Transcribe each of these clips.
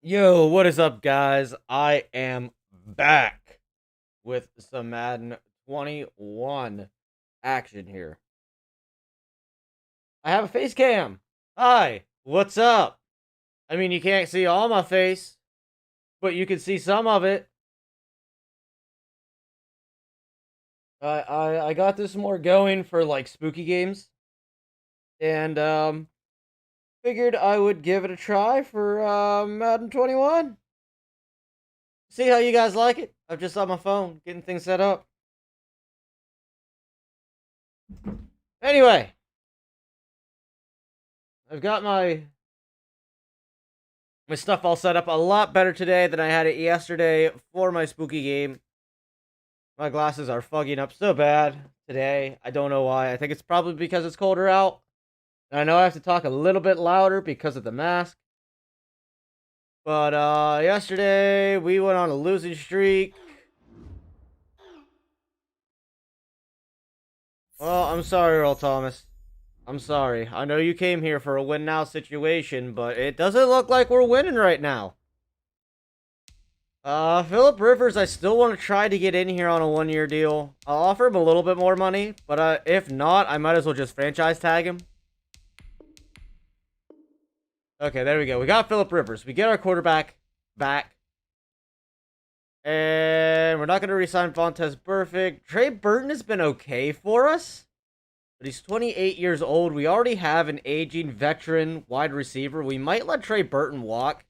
Yo, what is up, guys? I am back with some Madden 21 action here. I have a face cam. Hi, what's up? I mean, you can't see all my face, but you can see some of it. I got this more going for like spooky games, and figured I would give it a try for Madden 21. See how you guys like it. I'm just on my phone getting things set up. Anyway, I've got my stuff all set up a lot better today than I had it yesterday for my spooky game. My glasses are fogging up so bad today. I don't know why. I think it's probably because it's colder out. And I know I have to talk a little bit louder because of the mask. But yesterday we went on a losing streak. Well, I'm sorry, Earl Thomas. I'm sorry. I know you came here for a win now situation, but it doesn't look like we're winning right now. Philip Rivers, I still want to try to get in here on a 1-year deal. I'll offer him a little bit more money, but if not, I might as well just franchise tag him. Okay, there we go. We got Philip Rivers. We get our quarterback back. And we're not going to re-sign Vontaze Burfict. Trey Burton has been okay for us, but he's 28 years old. We already have an aging veteran wide receiver. We might let Trey Burton walk.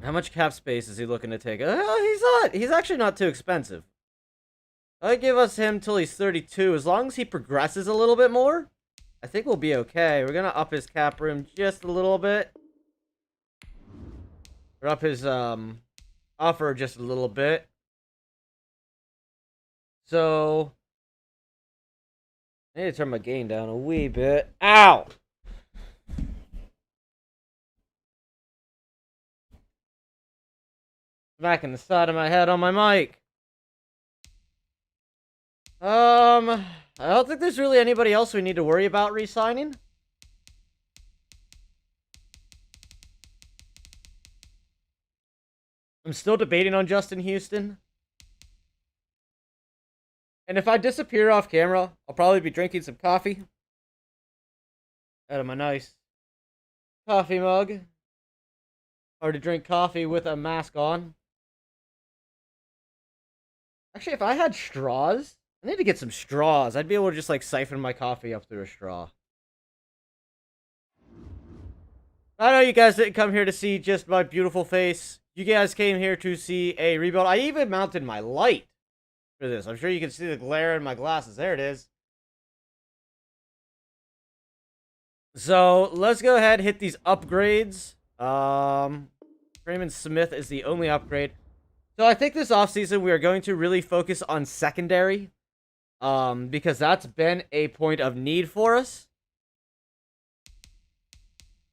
How much cap space is he looking to take? He's actually not too expensive. I'd give us him till he's 32. As long as he progresses a little bit more, I think we'll be okay. We're gonna up his cap room just a little bit. Or up his offer just a little bit. So I need to turn my gain down a wee bit. Ow! Smacking the side of my head on my mic. I don't think there's really anybody else we need to worry about re-signing. I'm still debating on Justin Houston. And if I disappear off camera, I'll probably be drinking some coffee out of my nice coffee mug. Hard to drink coffee with a mask on. Actually, if I had straws, I need to get some straws. I'd be able to just like siphon my coffee up through a straw. I know you guys didn't come here to see just my beautiful face. You guys came here to see a rebuild. I even mounted my light for this. I'm sure you can see the glare in my glasses. There it is. So let's go ahead and hit these upgrades. Raymond Smith is the only upgrade. So I think this offseason we are going to really focus on secondary. Because that's been a point of need for us.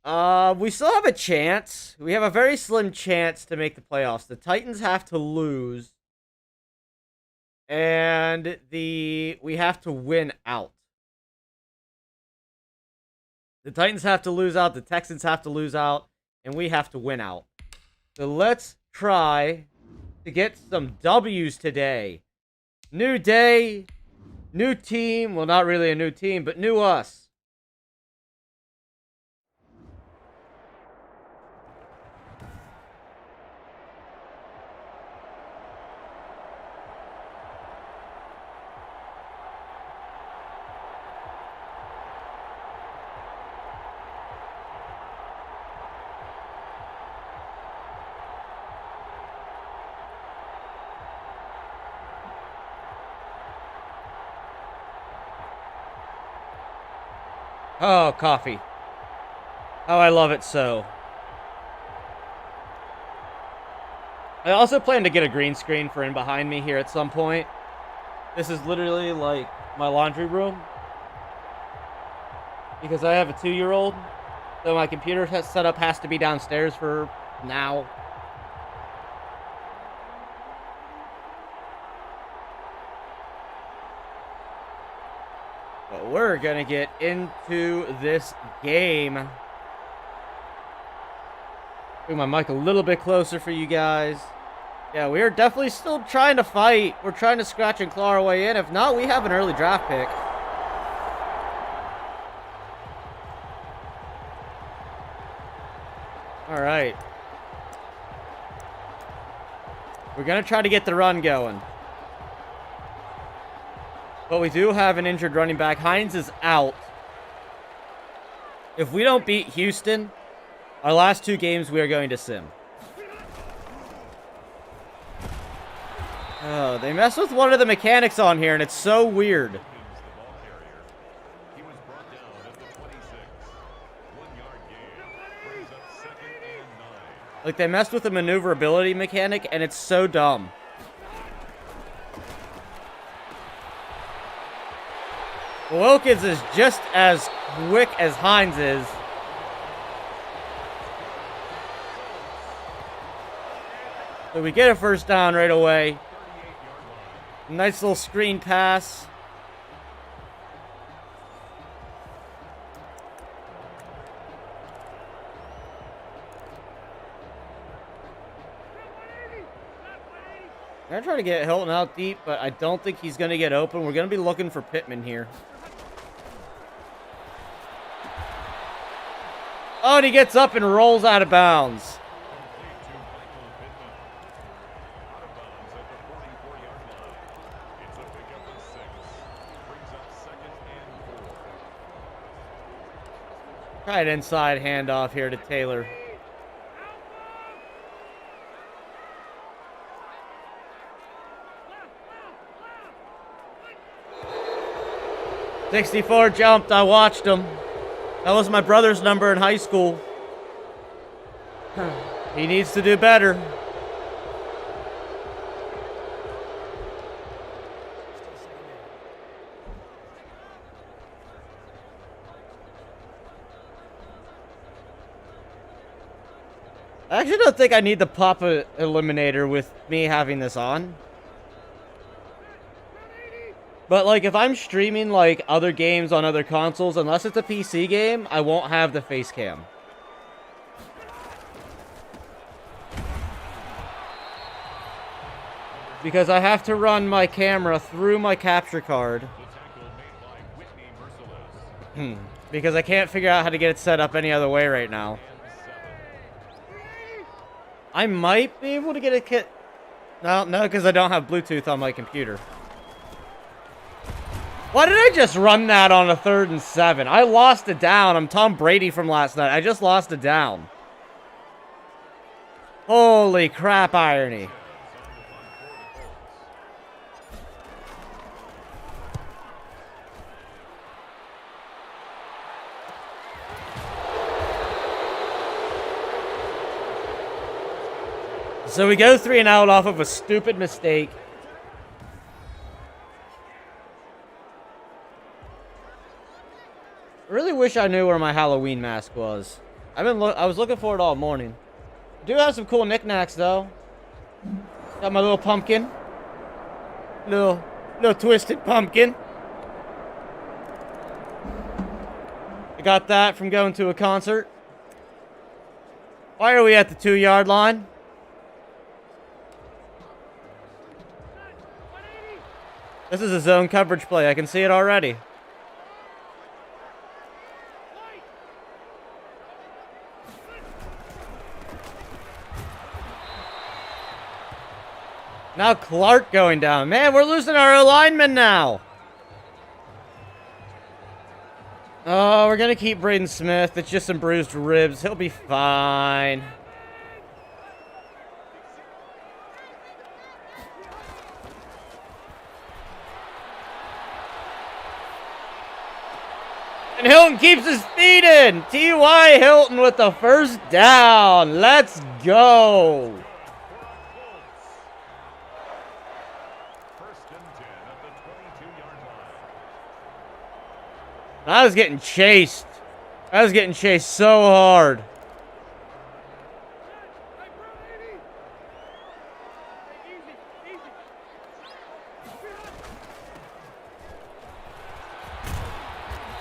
We still have a chance. We have a very slim chance to make the playoffs. The Titans have to lose. And we have to win out. The Titans have to lose out. The Texans have to lose out. And we have to win out. So let's try to get some W's today. New day. New team. Well, not really a new team, but new us. Oh, coffee. Oh, I love it so. I also plan to get a green screen for in behind me here at some point. This is literally like my laundry room. Because I have a 2-year-old. So my computer setup has to be downstairs for now. But we're going to get into this game. Bring my mic a little bit closer for you guys. Yeah, we are definitely still trying to fight. We're trying to scratch and claw our way in. If not, we have an early draft pick. All right. We're going to try to get the run going. But we do have an injured running back. Hines is out. If we don't beat Houston, our last 2 games we are going to sim. Oh, they messed with one of the mechanics on here, and it's so weird. Like, they messed with the maneuverability mechanic, and it's so dumb. Wilkins is just as quick as Hines is. So we get a first down right away. Nice little screen pass. I'm going to try to get Hilton out deep, but I don't think he's going to get open. We're going to be looking for Pittman here. Oh, and he gets up and rolls out of bounds. Right inside handoff here to Taylor. .64 jumped. I watched him. That was my brother's number in high school. He needs to do better. I actually don't think I need the pop-a eliminator with me having this on. But, like, if I'm streaming, like, other games on other consoles, unless it's a PC game, I won't have the face cam. Because I have to run my camera through my capture card. Because I can't figure out how to get it set up any other way right now. I might be able to get a kit. No, because I don't have Bluetooth on my computer. Why did I just run that on a 3rd and 7? I lost it down. I'm Tom Brady from last night. I just lost it down. Holy crap, irony. So we go 3 and out off of a stupid mistake. I really wish I knew where my Halloween mask was. I was looking for it all morning. Do have some cool knickknacks though. Got my little pumpkin. Little twisted pumpkin. I got that from going to a concert. Why are we at the 2-yard line? This is a zone coverage play. I can see it already. Now Clark going down. Man, we're losing our lineman now. Oh, we're going to keep Braden Smith. It's just some bruised ribs. He'll be fine. And Hilton keeps his feet in. T.Y. Hilton with the first down. Let's go. I was getting chased. I was getting chased so hard.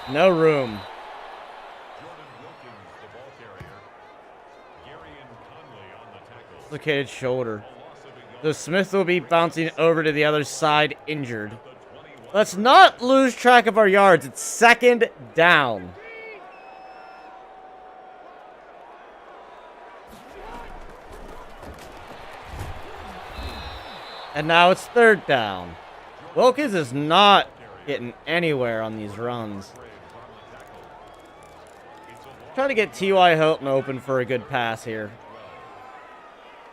No room. dislocated shoulder. So Smith will be bouncing over to the other side injured. Let's not lose track of our yards. It's 2nd down. And now it's 3rd down. Wilkins is not getting anywhere on these runs. Trying to get T.Y. Hilton open for a good pass here.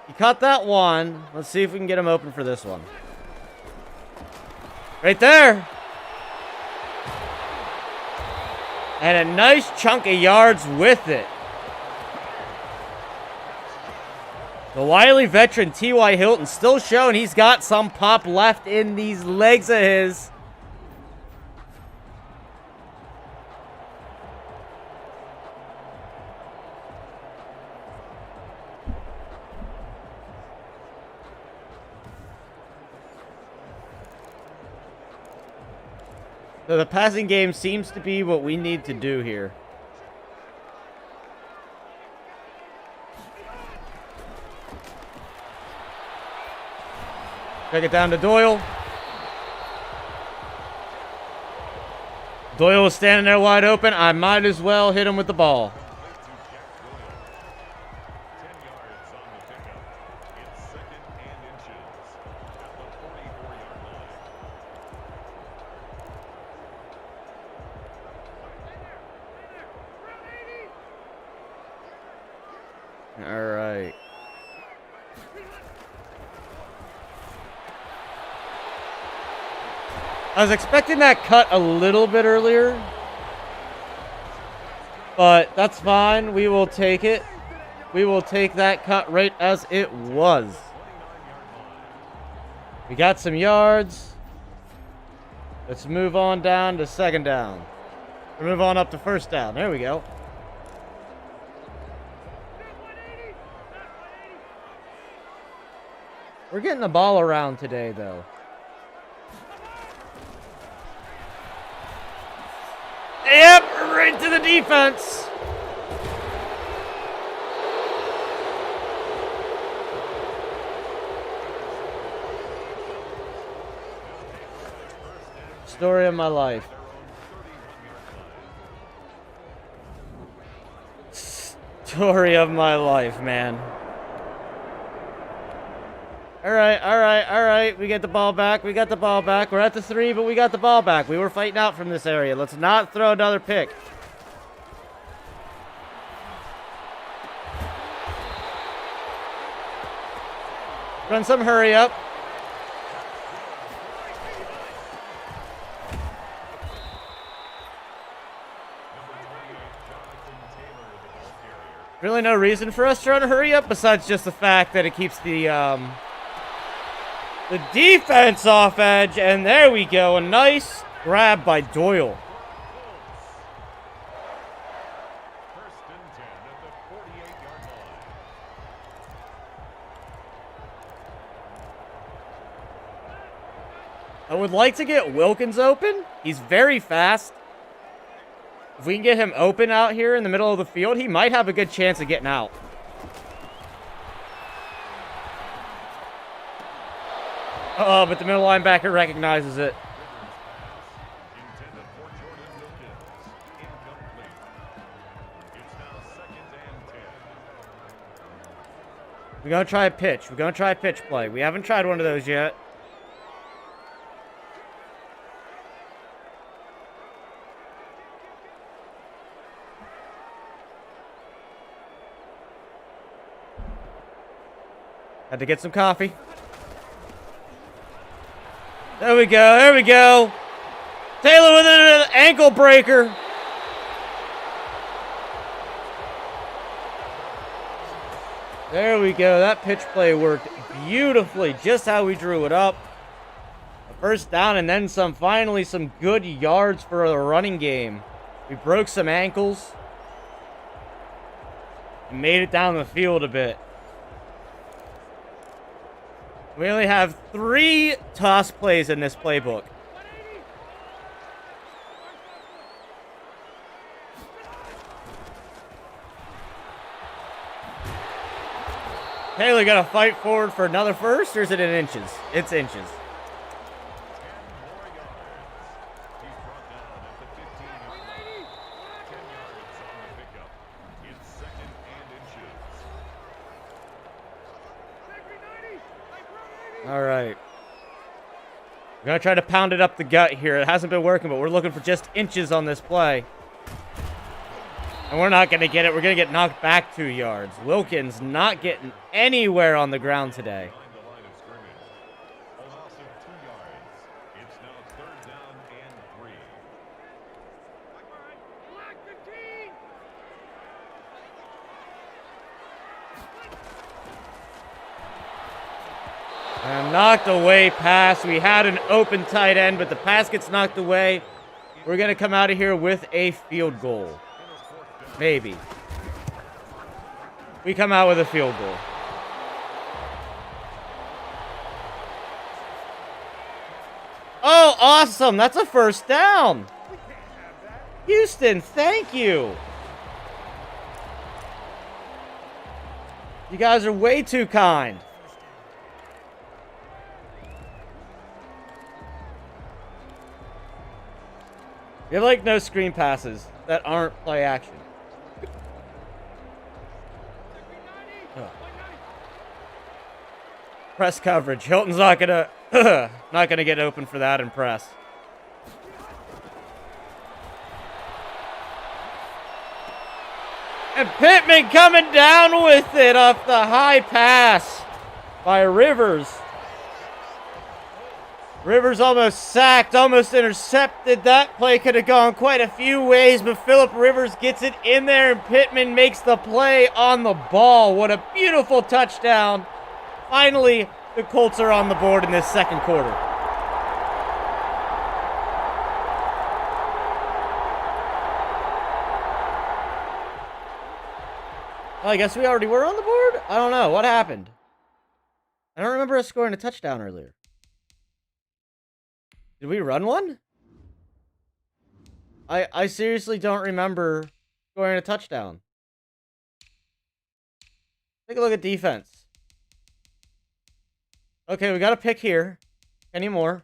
He caught that one. Let's see if we can get him open for this one. Right there. And a nice chunk of yards with it. The wily veteran T.Y. Hilton still showing he's got some pop left in these legs of his. So the passing game seems to be what we need to do here. Check it down to Doyle. Doyle was standing there wide open. I might as well hit him with the ball. All right. I was expecting that cut a little bit earlier, but that's fine. We will take it. We will take that cut right as it was. We got some yards. Let's move on down to 2nd down. We'll move on up to 1st down. There we go. We're getting the ball around today, though. Yep, right to the defense. Story of my life. Story of my life, man. All right. We get the ball back. We got the ball back. We're at the 3, but we got the ball back. We were fighting out from this area. Let's not throw another pick. Run some hurry up. Really no reason for us to run a hurry up besides just the fact that it keeps the defense off edge, and there we go. A nice grab by Doyle. I would like to get Wilkins open. He's very fast. If we can get him open out here in the middle of the field, he might have a good chance of getting out. Oh, but the middle linebacker recognizes it. We're going to try a pitch. We're going to try a pitch play. We haven't tried one of those yet. Had to get some coffee. There we go. There we go. Taylor with an ankle breaker. There we go. That pitch play worked beautifully. Just how we drew it up. A 1st down and then some. Finally, some good yards for a running game. We broke some ankles. And made it down the field a bit. We only have 3 toss plays in this playbook. Taylor gonna fight forward for another first, or is it in inches? It's inches. All right. We're going to try to pound it up the gut here. It hasn't been working, but we're looking for just inches on this play. And we're not going to get it. We're going to get knocked back 2 yards. Wilkins not getting anywhere on the ground today. And knocked away pass. We had an open tight end, but the pass gets knocked away. We're going to come out of here with a field goal. Maybe. We come out with a field goal. Oh, awesome. That's a first down. Houston, thank you. You guys are way too kind. You have like no screen passes that aren't play action. Oh. Press coverage. Hilton's not gonna get open for that in press. And Pittman coming down with it off the high pass by Rivers. Rivers almost sacked, almost intercepted. That play could have gone quite a few ways, but Phillip Rivers gets it in there, and Pittman makes the play on the ball. What a beautiful touchdown. Finally, the Colts are on the board in this second quarter. Well, I guess we already were on the board? I don't know. What happened? I don't remember us scoring a touchdown earlier. Did we run one? I seriously don't remember scoring a touchdown. Take a look at defense. Okay, we got a pick here. Any more?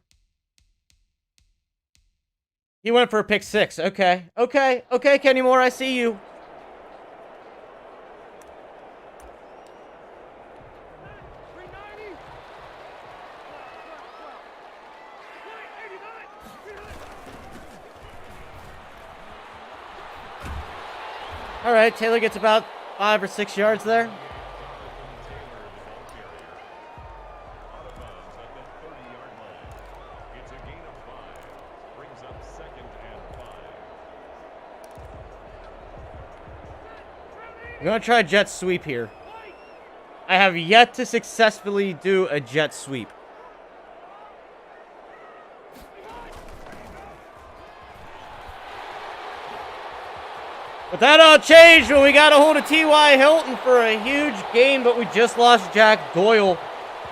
He went for a pick 6. Okay, Kenny Moore, I see you. All right, Taylor gets about 5 or 6 yards there. I'm going to try a jet sweep here. I have yet to successfully do a jet sweep. But that all changed when we got a hold of T.Y. Hilton for a huge gain, but we just lost Jack Doyle.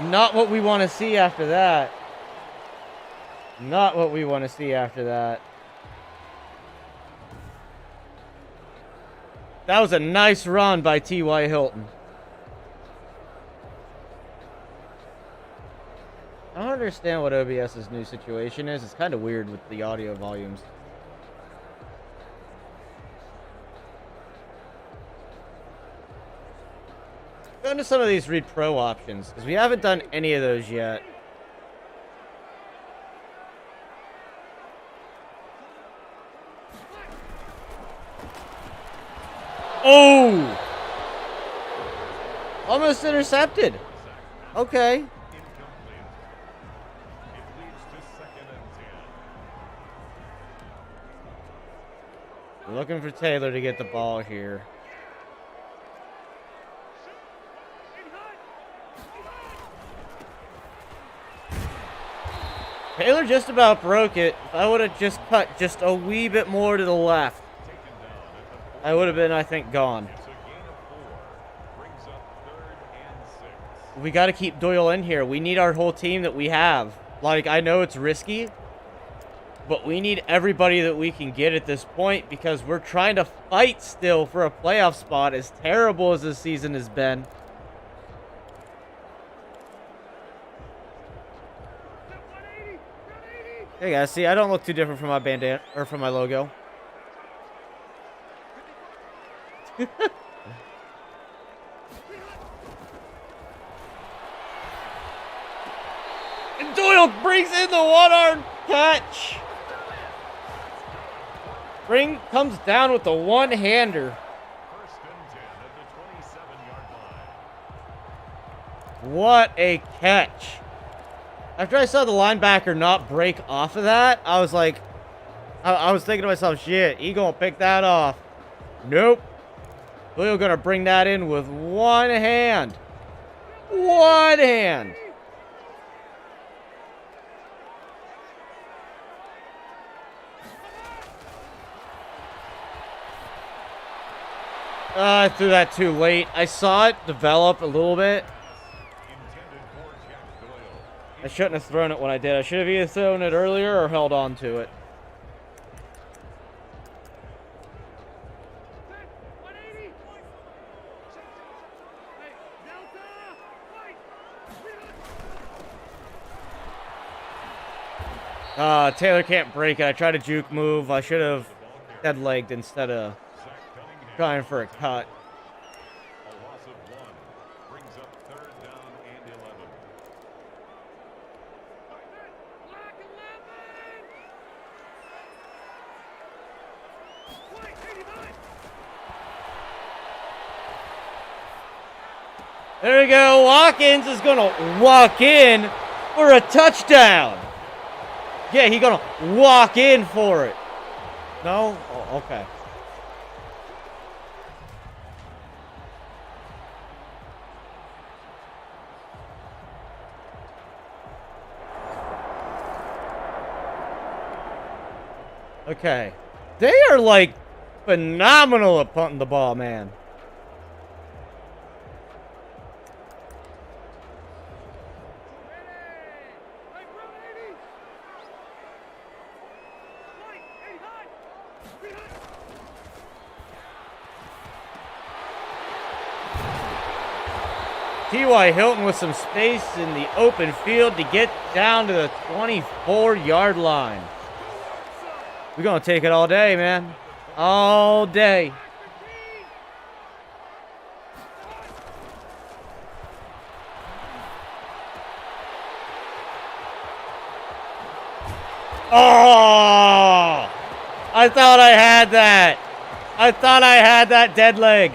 Not what we want to see after that. Not what we want to see after that. That was a nice run by T.Y. Hilton. I don't understand what OBS's new situation is. It's kind of weird with the audio volumes. Go into some of these read pro options, because we haven't done any of those yet. Oh! Almost intercepted. Okay. We're looking for Taylor to get the ball here. Taylor just about broke it. If I would have just cut just a wee bit more to the left, I would have been, I think, gone. We got to keep Doyle in here. We need our whole team that we have. Like, I know it's risky, but we need everybody that we can get at this point because we're trying to fight still for a playoff spot, as terrible as this season has been. Hey guys, see, I don't look too different from my bandana or from my logo. And Doyle brings in the one-arm catch. Comes down with the one-hander. First and 10 at the 27-yard line. What a catch. After I saw the linebacker not break off of that, I was like, I was thinking to myself, shit, he gonna pick that off. Nope. Doyle gonna bring that in with one hand. One hand. I threw that too late. I saw it develop a little bit. I shouldn't have thrown it when I did. I should have either thrown it earlier or held on to it. Taylor can't break it. I tried a juke move. I should have dead-legged instead of trying for a cut. A loss of 1 brings up 3rd down and 11. There we go. Watkins is going to walk in for a touchdown. Yeah, he's going to walk in for it. No? Oh, okay. Okay. They are, like, phenomenal at punting the ball, man. T.Y. Hilton with some space in the open field to get down to the 24-yard line. We're going to take it all day, man. All day. Oh! I thought I had that. I thought I had that dead leg.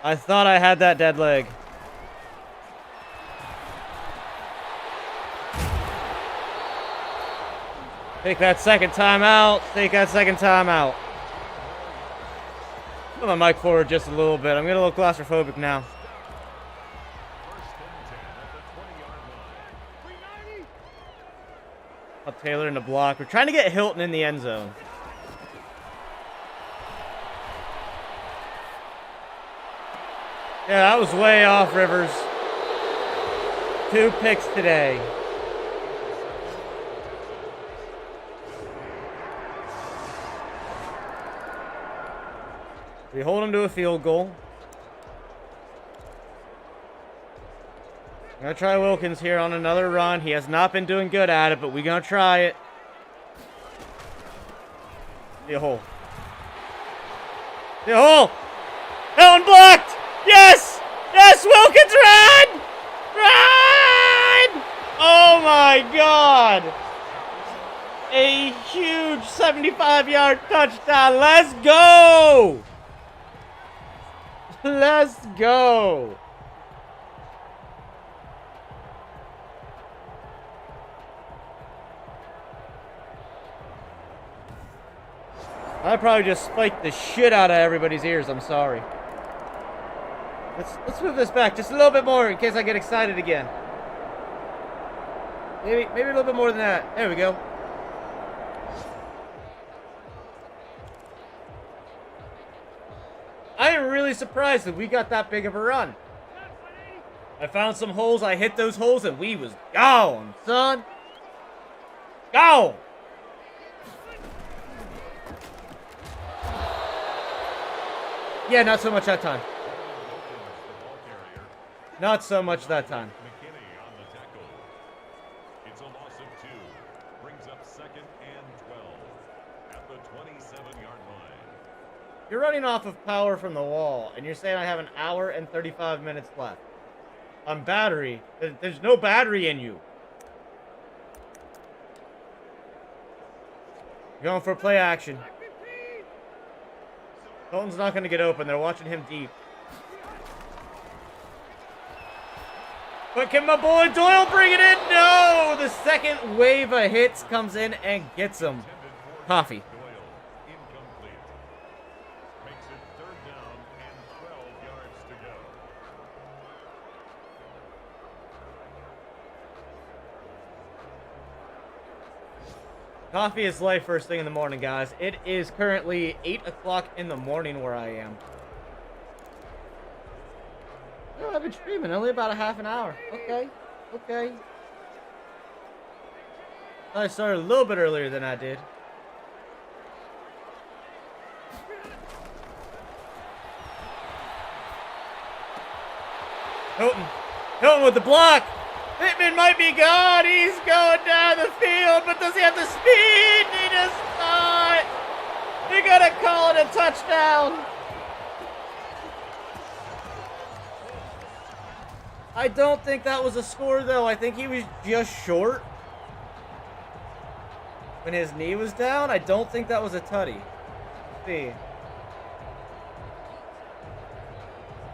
I thought I had that dead leg. Take that second time out. Take that second time out. Put my mic forward just a little bit. I'm getting a little claustrophobic now. Up Taylor in the block. We're trying to get Hilton in the end zone. Yeah, that was way off, Rivers. 2 picks today. We hold him to a field goal. I'm going to try Wilkins here on another run. He has not been doing good at it, but we're going to try it. See a hole. See a hole. Hilton blocked. Yes! Yes, Wilkins, run! Run! Oh, my God. A huge 75-yard touchdown. Let's go! Let's go! I probably just spiked the shit out of everybody's ears. I'm sorry. Let's move this back just a little bit more in case I get excited again. Maybe a little bit more than that. There we go. I am really surprised that we got that big of a run. I found some holes, I hit those holes, and we was gone, son. Gone. Yeah, not so much that time. Not so much that time. McKinney on the tackle. It's a loss of 2. Brings up 2nd and 12 at the 27-yard line. You're running off of power from the wall, and you're saying I have an hour and 35 minutes left. On battery. There's no battery in you. Going for play action. Colton's not going to get open. They're watching him deep. But can my boy Doyle bring it in? No! The second wave of hits comes in and gets him. Coffee. Doyle incomplete. Makes it 3rd down and 12 yards to go. Coffee is life first thing in the morning, guys. It is currently 8 o'clock in the morning where I am. Oh, I've been streaming only about a half an hour. Okay. Okay. I started a little bit earlier than I did. Hilton with the block. Pittman might be gone. He's going down the field, but does he have the speed? He does not. You're going to call it a touchdown. I don't think that was a score, though. I think he was just short when his knee was down. I don't think that was a tutty. Let's see.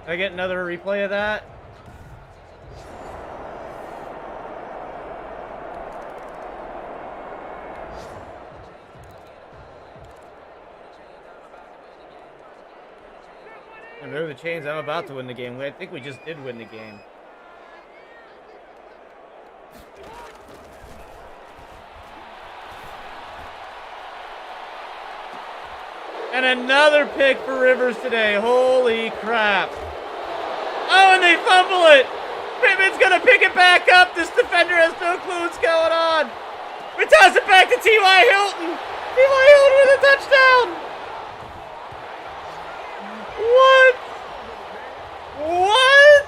Can I get another replay of that? And move the chains. I'm about to win the game. I think we just did win the game. And another pick for Rivers today. Holy crap. Oh, and they fumble it. Pittman's going to pick it back up. This defender has no clue what's going on. We toss it back to T.Y. Hilton. T.Y. Hilton with a touchdown. What? What?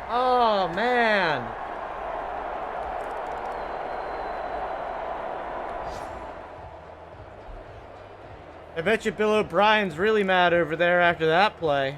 Oh, man. I bet you Bill O'Brien's really mad over there after that play.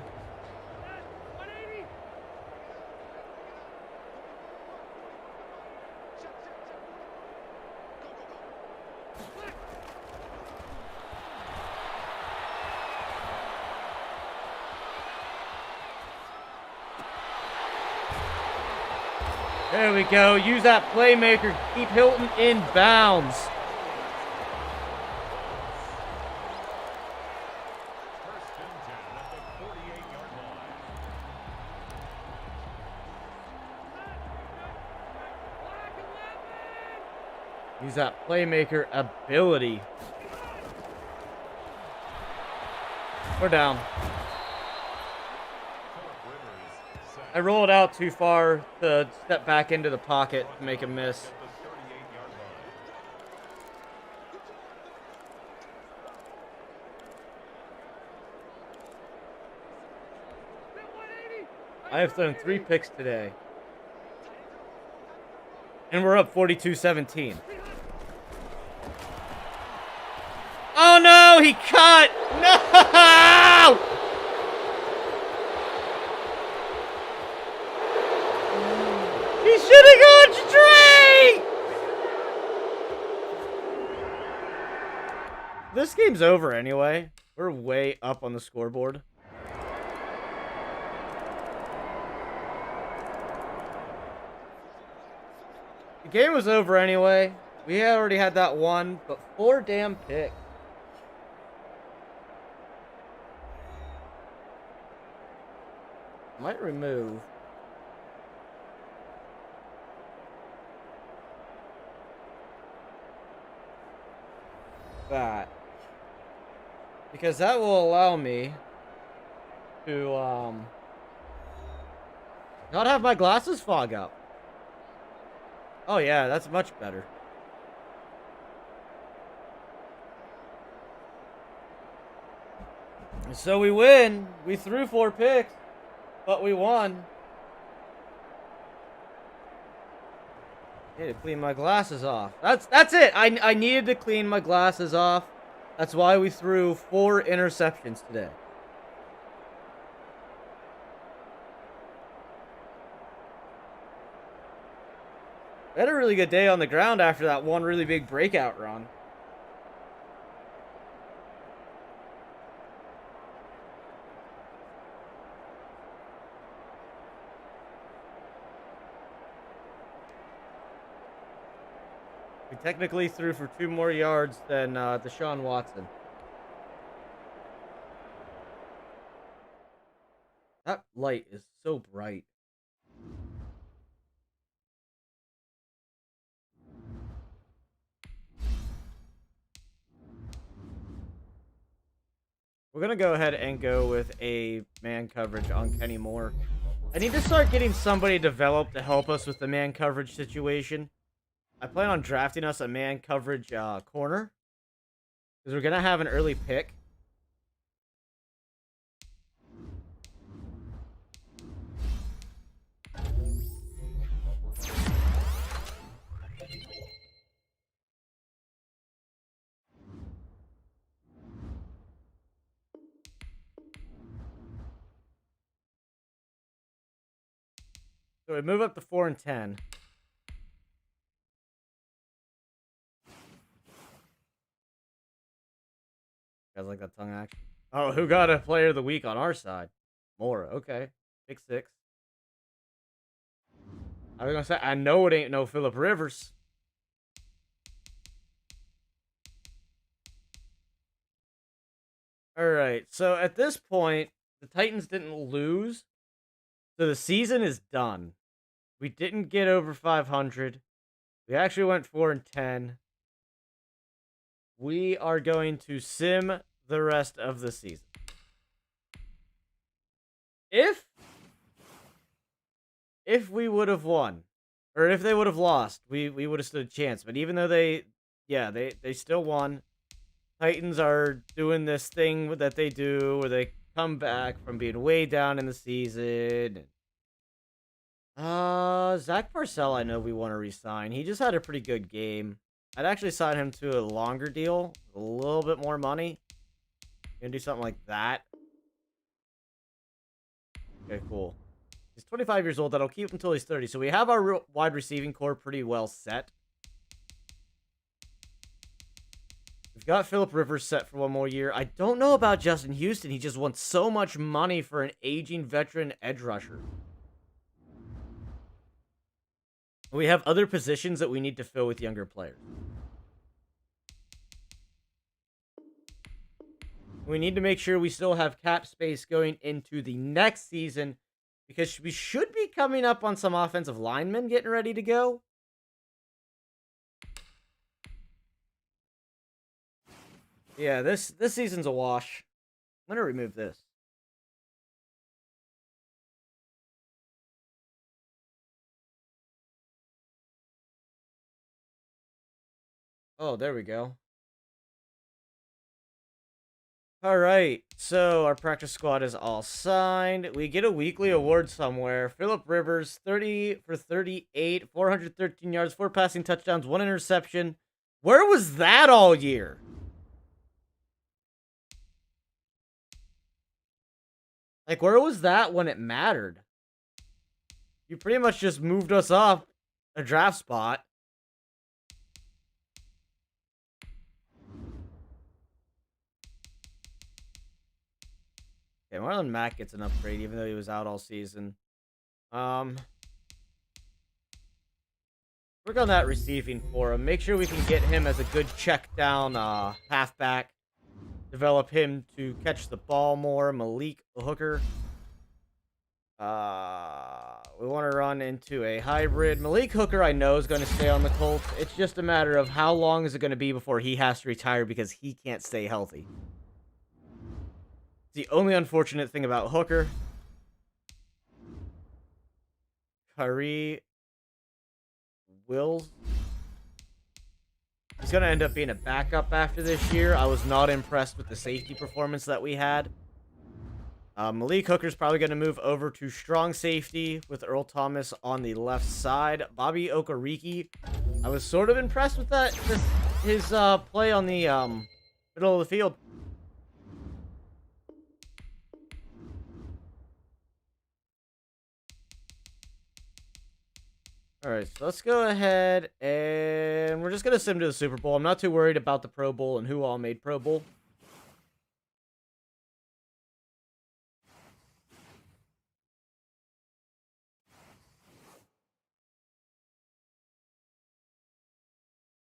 There we go. Use that playmaker. Keep Hilton in bounds. Use that playmaker ability. We're down. I rolled out too far to step back into the pocket to make a miss. I have thrown 3 picks today. And we're up 42-17. Oh no, he cut! No! He should have gone straight! This game's over anyway. We're way up on the scoreboard. The game was over anyway. We already had that one, but 4 damn picks. Might remove. That. Because that will allow me to, not have my glasses fog up. Oh yeah, that's much better. So we win. We threw 4 picks, but we won. I need to clean my glasses off. That's it. I needed to clean my glasses off. That's why we threw 4 interceptions today. We had a really good day on the ground after that one really big breakout run. We technically threw for 2 more yards than Deshaun Watson. That light is so bright. We're going to go ahead and go with a man coverage on Kenny Moore. I need to start getting somebody developed to help us with the man coverage situation. I plan on drafting us a man coverage corner, because we're going to have an early pick. So we move up to 4 and 10. You guys like that tongue action? Oh, who got a player of the week on our side? Moore. Okay. Pick 6. I was going to say, I know it ain't no Phillip Rivers. All right. So at this point, the Titans didn't lose. So the season is done. We didn't get over 500. We actually went 4 and 10. We are going to sim the rest of the season. If we would have won, or if they would have lost, we would have stood a chance. But even though they still won. Titans are doing this thing that they do where they come back from being way down in the season. Zach Parcell, I know we want to re-sign. He just had a pretty good game. I'd actually sign him to a longer deal, a little bit more money. Gonna do something like that. Okay, cool. He's 25 years old. That'll keep him until he's 30. So we have our wide receiving core pretty well set. We've got Phillip Rivers set for 1 more year. I don't know about Justin Houston. He just wants so much money for an aging veteran edge rusher. We have other positions that we need to fill with younger players. We need to make sure we still have cap space going into the next season, because we should be coming up on some offensive linemen getting ready to go. Yeah, this season's a wash. I'm gonna remove this. Oh, there we go. All right, so our practice squad is all signed. We get a weekly award somewhere. Phillip Rivers, 30 for 38, 413 yards, 4 passing touchdowns, 1 interception. Where was that all year? Like, where was that when it mattered? You pretty much just moved us up a draft spot. Okay, Marlon Mack gets an upgrade, even though he was out all season. Work on that receiving for him. Make sure we can get him as a good check down halfback. Develop him to catch the ball more. Malik Hooker. We want to run into a hybrid. Malik Hooker, I know, is going to stay on the Colts. It's just a matter of how long is it going to be before he has to retire because he can't stay healthy. The only unfortunate thing about Hooker. Kyrie Wills. He's going to end up being a backup after this year. I was not impressed with the safety performance that we had. Malik Hooker's probably going to move over to strong safety with Earl Thomas on the left side. Bobby Okereke, I was sort of impressed with his play on the middle of the field. All right, so let's go ahead and we're just going to send him to the Super Bowl. I'm not too worried about the Pro Bowl and who all made Pro Bowl.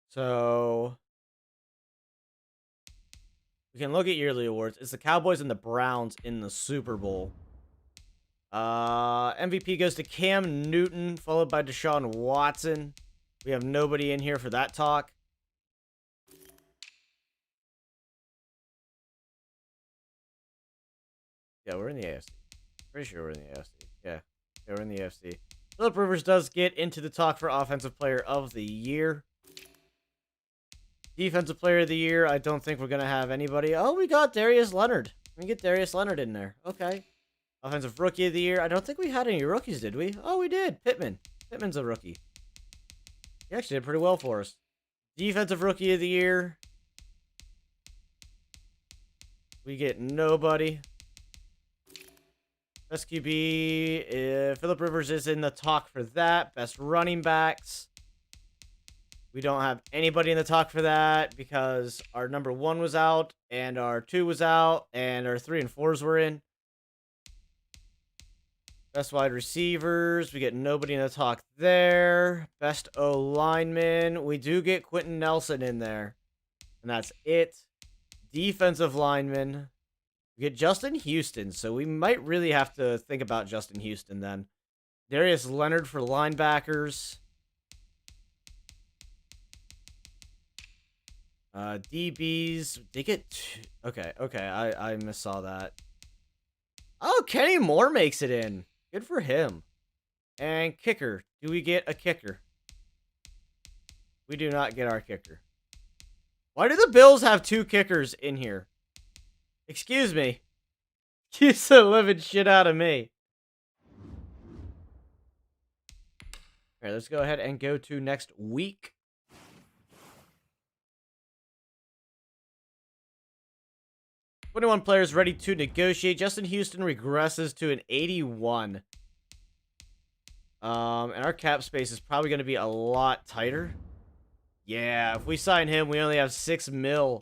So we can look at yearly awards. It's the Cowboys and the Browns in the Super Bowl. MVP goes to Cam Newton, followed by Deshaun Watson. We have nobody in here for that talk. Yeah, we're in the AFC. Pretty sure we're in the AFC. Yeah, we're in the AFC. Phillip Rivers does get into the talk for Offensive Player of the Year. Defensive Player of the Year, I don't think we're going to have anybody. Oh, we got Darius Leonard. We get Darius Leonard in there. Okay. Offensive Rookie of the Year. I don't think we had any rookies, did we? Oh, we did. Pittman. Pittman's a rookie. He actually did pretty well for us. Defensive Rookie of the Year. We get nobody. Best QB. Phillip Rivers is in the talk for that. Best running backs. We don't have anybody in the talk for that because our number 1 was out, and our 2 was out, and our 3 and 4s were in. Best wide receivers, we get nobody in the talk there. Best O-lineman, we do get Quentin Nelson in there. And that's it. Defensive lineman, we get Justin Houston, so we might really have to think about Justin Houston then. Darius Leonard for linebackers. DBs, they get okay, I missaw that. Oh, Kenny Moore makes it in. Good for him. And kicker, do we get a kicker? We do not get our kicker. Why do the Bills have 2 kickers in here? Excuse me. Excuse the living shit out of me. Alright, let's go ahead and go to next week. 21 players ready to negotiate. Justin Houston regresses to an 81. And our cap space is probably going to be a lot tighter. Yeah, if we sign him, we only have $6 million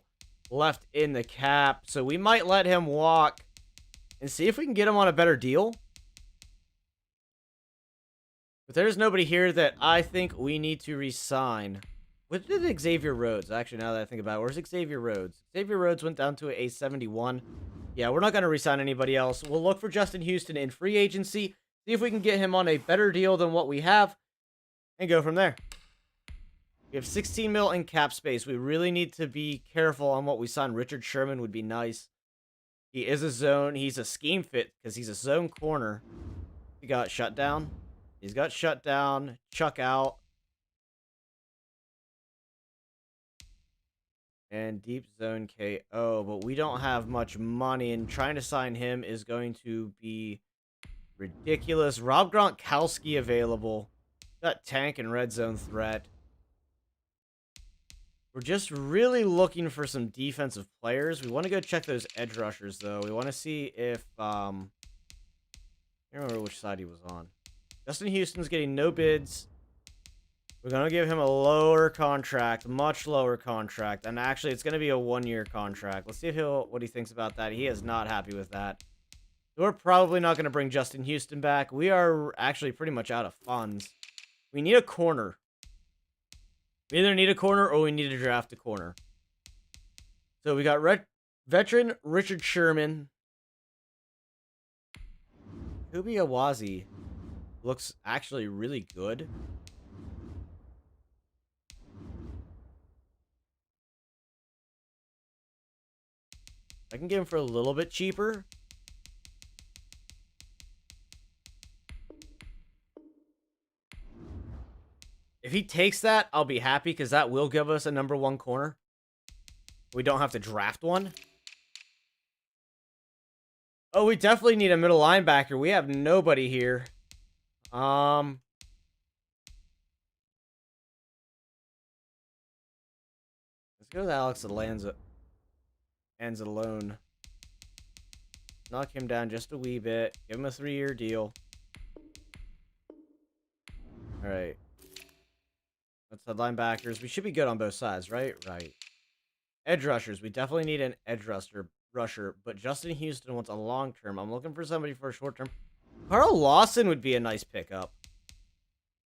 left in the cap. So we might let him walk and see if we can get him on a better deal. But there's nobody here that I think we need to re-sign. What did Xavier Rhodes? Actually, now that I think about it, where's Xavier Rhodes? Xavier Rhodes went down to a 71. Yeah, we're not going to re-sign anybody else. We'll look for Justin Houston in free agency, see if we can get him on a better deal than what we have, and go from there. We have 16 mil in cap space. We really need to be careful on what we sign. Richard Sherman would be nice. He is a zone. He's a scheme fit because he's a zone corner. He got shut down. He's got shut down. Chuck out. And deep zone KO, but we don't have much money, and trying to sign him is going to be ridiculous. Rob Gronkowski available. Got tank and red zone threat. We're just really looking for some defensive players. We want to go check those edge rushers, though. We want to see if, I don't remember which side he was on. Justin Houston's getting no bids. We're going to give him a lower contract, much lower contract. And actually, it's going to be a 1-year contract. Let's see if what he thinks about that. He is not happy with that. We're probably not going to bring Justin Houston back. We are actually pretty much out of funds. We need a corner. We either need a corner or we need to draft a corner. So we got veteran Richard Sherman. Kubi Awazi looks actually really good. I can get him for a little bit cheaper. If he takes that, I'll be happy because that will give us a number 1 corner. We don't have to draft one. Oh, we definitely need a middle linebacker. We have nobody here. Let's go with Alex Anzalone. Knock him down just a wee bit. Give him a 3-year deal. All right. That's the linebackers. We should be good on both sides, right? Right. Edge rushers. We definitely need an edge rusher, but Justin Houston wants a long term. I'm looking for somebody for a short term. Carl Lawson would be a nice pickup.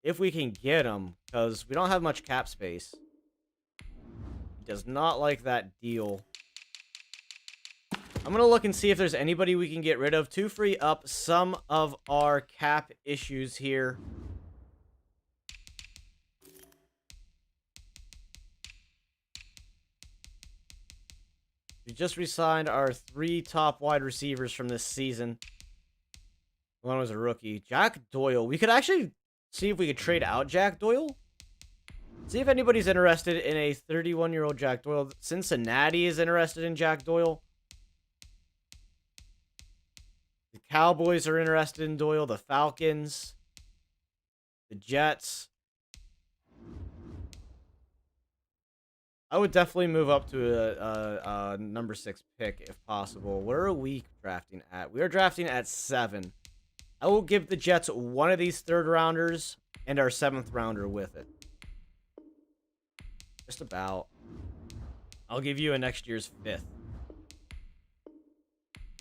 If we can get him, because we don't have much cap space. He does not like that deal. I'm going to look and see if there's anybody we can get rid of to free up some of our cap issues here. We just re-signed our 3 top wide receivers from this season. One was a rookie. Jack Doyle. We could actually see if we could trade out Jack Doyle. See if anybody's interested in a 31-year-old Jack Doyle. Cincinnati is interested in Jack Doyle. The Cowboys are interested in Doyle. The Falcons. The Jets. I would definitely move up to a number 6 pick if possible. Where are we drafting at? We are drafting at 7. I will give the Jets one of these 3rd rounders and our 7th rounder with it. Just about. I'll give you a next year's 5th.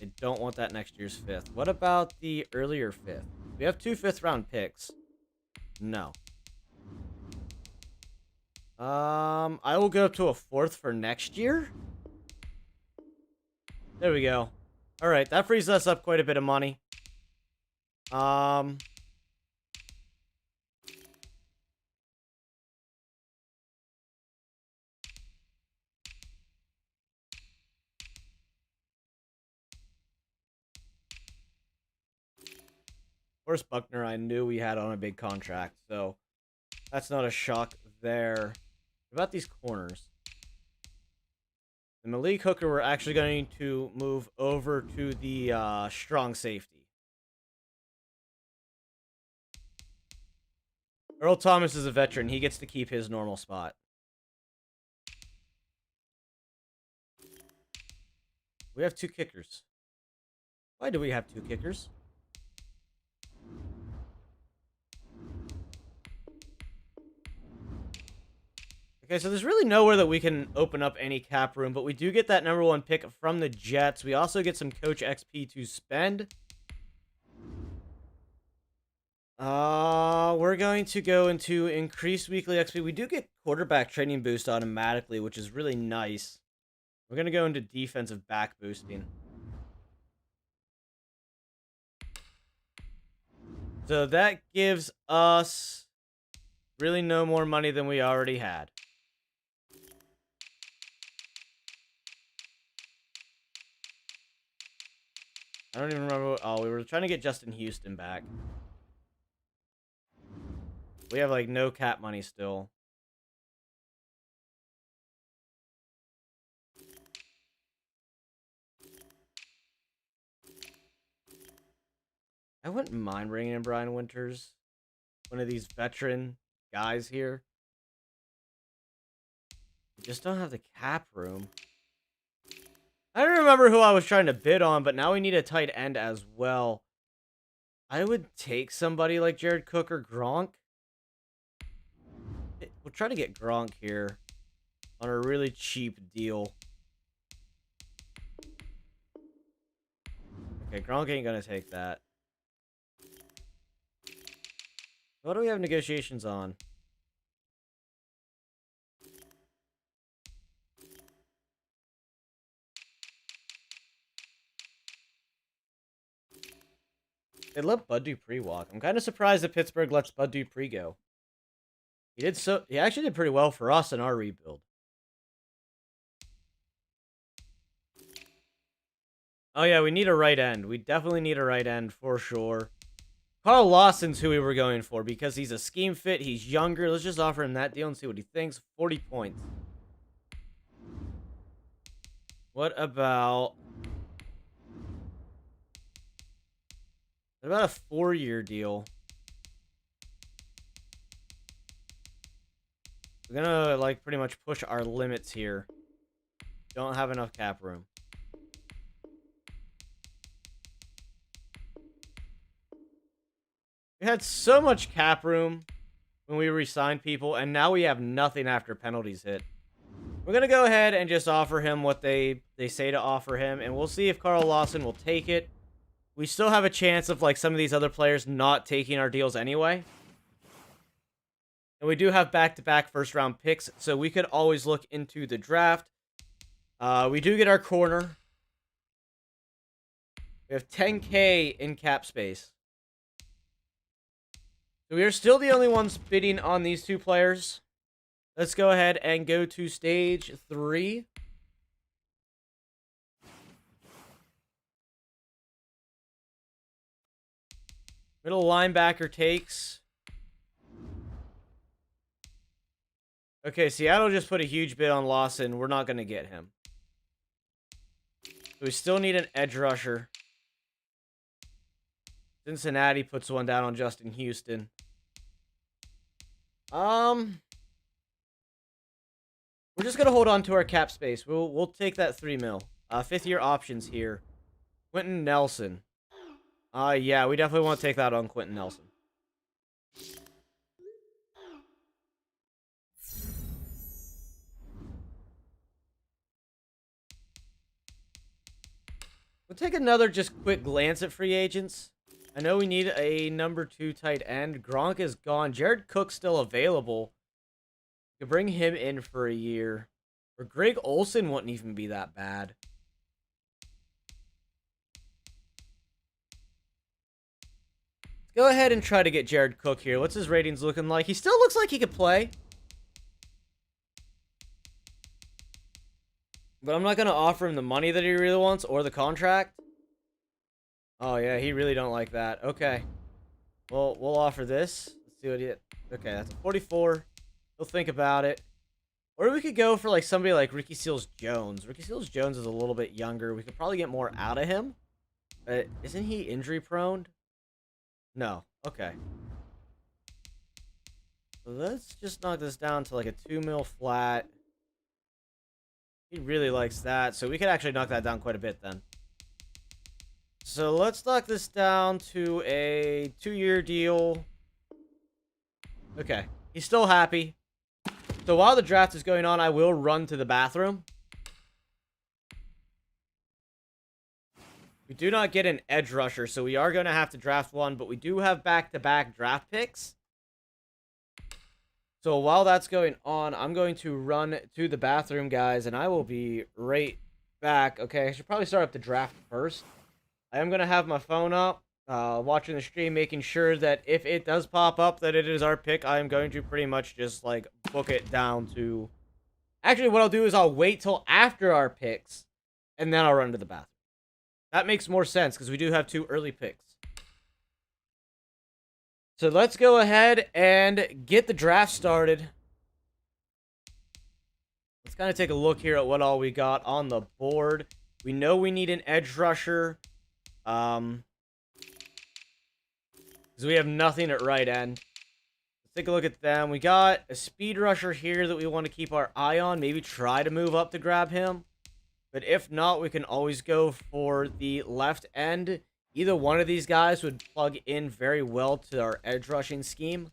I don't want that next year's 5th. What about the earlier 5th? We have 2 5th round picks. No. I will go up to a 4th for next year. There we go. All right, that frees us up quite a bit of money. Forrest Buckner, I knew we had on a big contract, so that's not a shock there. What about these corners? The Malik Hooker, we're actually going to move over to the strong safety. Earl Thomas is a veteran. He gets to keep his normal spot. We have 2 kickers. Why do we have 2 kickers? Okay, so there's really nowhere that we can open up any cap room, but we do get that number 1 pick from the Jets. We also get some coach XP to spend. We're going to go into increased weekly XP. We do get quarterback training boost automatically, which is really nice. We're going to go into defensive back boosting. So that gives us really no more money than we already had. I don't even remember what... Oh, we were trying to get Justin Houston back. We have, like, no cap money still. I wouldn't mind bringing in Brian Winters. One of these veteran guys here. We just don't have the cap room. I don't remember who I was trying to bid on, but now we need a tight end as well. I would take somebody like Jared Cook or Gronk. We'll try to get Gronk here on a really cheap deal. Okay, Gronk ain't gonna take that. What do we have negotiations on? They let Bud Dupree walk. I'm kind of surprised that Pittsburgh lets Bud Dupree go. He actually did pretty well for us in our rebuild. Oh yeah, we need a right end. We definitely need a right end for sure. Carl Lawson's who we were going for because he's a scheme fit. He's younger. Let's just offer him that deal and see what he thinks. 40 points. What about... What about a 4-year deal? We're gonna, like, pretty much push our limits here. Don't have enough cap room. We had so much cap room when we re-signed people, and now we have nothing after penalties hit. We're going to go ahead and just offer him what they say to offer him, and we'll see if Carl Lawson will take it. We still have a chance of, like, some of these other players not taking our deals anyway. And we do have back-to-back first-round picks, so we could always look into the draft. We do get our corner. We have 10K in cap space. So we are still the only ones bidding on these two players. Let's go ahead and go to stage 3. Middle linebacker takes. Okay, Seattle just put a huge bid on Lawson. We're not going to get him. We still need an edge rusher. Cincinnati puts one down on Justin Houston. We're just gonna hold on to our cap space. We'll take that 3 mil. 5th-year options here. Quentin Nelson. Yeah, we definitely want to take that on Quentin Nelson. We'll take another just quick glance at free agents. I know we need a number 2 tight end. Gronk is gone. Jared Cook's still available. We could bring him in for a year. Or Greg Olsen wouldn't even be that bad. Let's go ahead and try to get Jared Cook here. What's his ratings looking like? He still looks like he could play. But I'm not going to offer him the money that he really wants or the contract. Oh, yeah, he really don't like that. Okay. Well, we'll offer this. Let's see what he... Okay, that's a 44. He'll think about it. Or we could go for, like, somebody like Ricky Seals-Jones. Ricky Seals-Jones is a little bit younger. We could probably get more out of him. Isn't he injury-prone? No. Okay. So let's just knock this down to, like, a 2 mil flat. He really likes that. So we could actually knock that down quite a bit, then. So let's knock this down to a 2-year deal. Okay. He's still happy. So while the draft is going on, I will run to the bathroom. We do not get an edge rusher, so we are going to have to draft one, but we do have back-to-back draft picks. So while that's going on, I'm going to run to the bathroom, guys, and I will be right back. Okay, I should probably start up the draft first. I am going to have my phone up, watching the stream, making sure that if it does pop up that it is our pick, I am going to pretty much just, like, book it down to... Actually, what I'll do is I'll wait till after our picks, and then I'll run to the bathroom. That makes more sense, because we do have 2 early picks. So let's go ahead and get the draft started. Let's kind of take a look here at what all we got on the board. We know we need an edge rusher. Because we have nothing at right end. Let's take a look at them. We got a speed rusher here that we want to keep our eye on. Maybe try to move up to grab him. But if not, we can always go for the left end. Either one of these guys would plug in very well to our edge rushing scheme.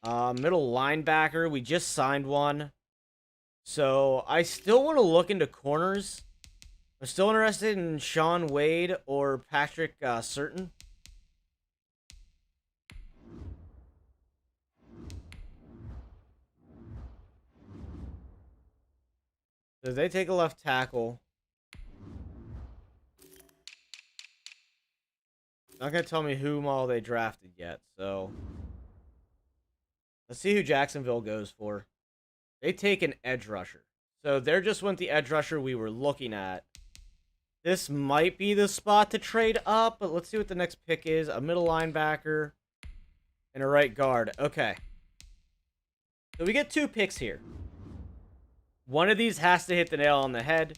Middle linebacker, we just signed one. So I still want to look into corners. I'm still interested in Sean Wade or Patrick Certain. So they take a left tackle. Not going to tell me whom all they drafted yet, so... Let's see who Jacksonville goes for. They take an edge rusher. So they're just went the edge rusher we were looking at. This might be the spot to trade up, but let's see what the next pick is. A middle linebacker and a right guard. Okay. So we get 2 picks here. One of these has to hit the nail on the head.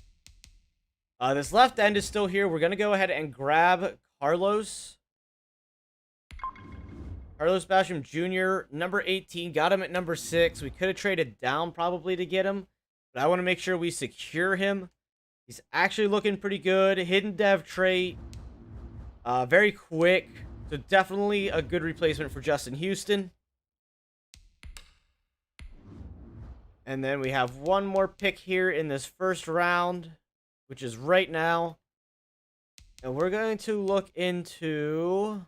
This left end is still here. We're going to go ahead and grab Carlos. Carlos Basham Jr., number 18, got him at number 6. We could have traded down probably to get him, but I want to make sure we secure him. He's actually looking pretty good. Hidden dev trait. Very quick. So definitely a good replacement for Justin Houston. And then we have one more pick here in this first round, which is right now. And we're going to look into...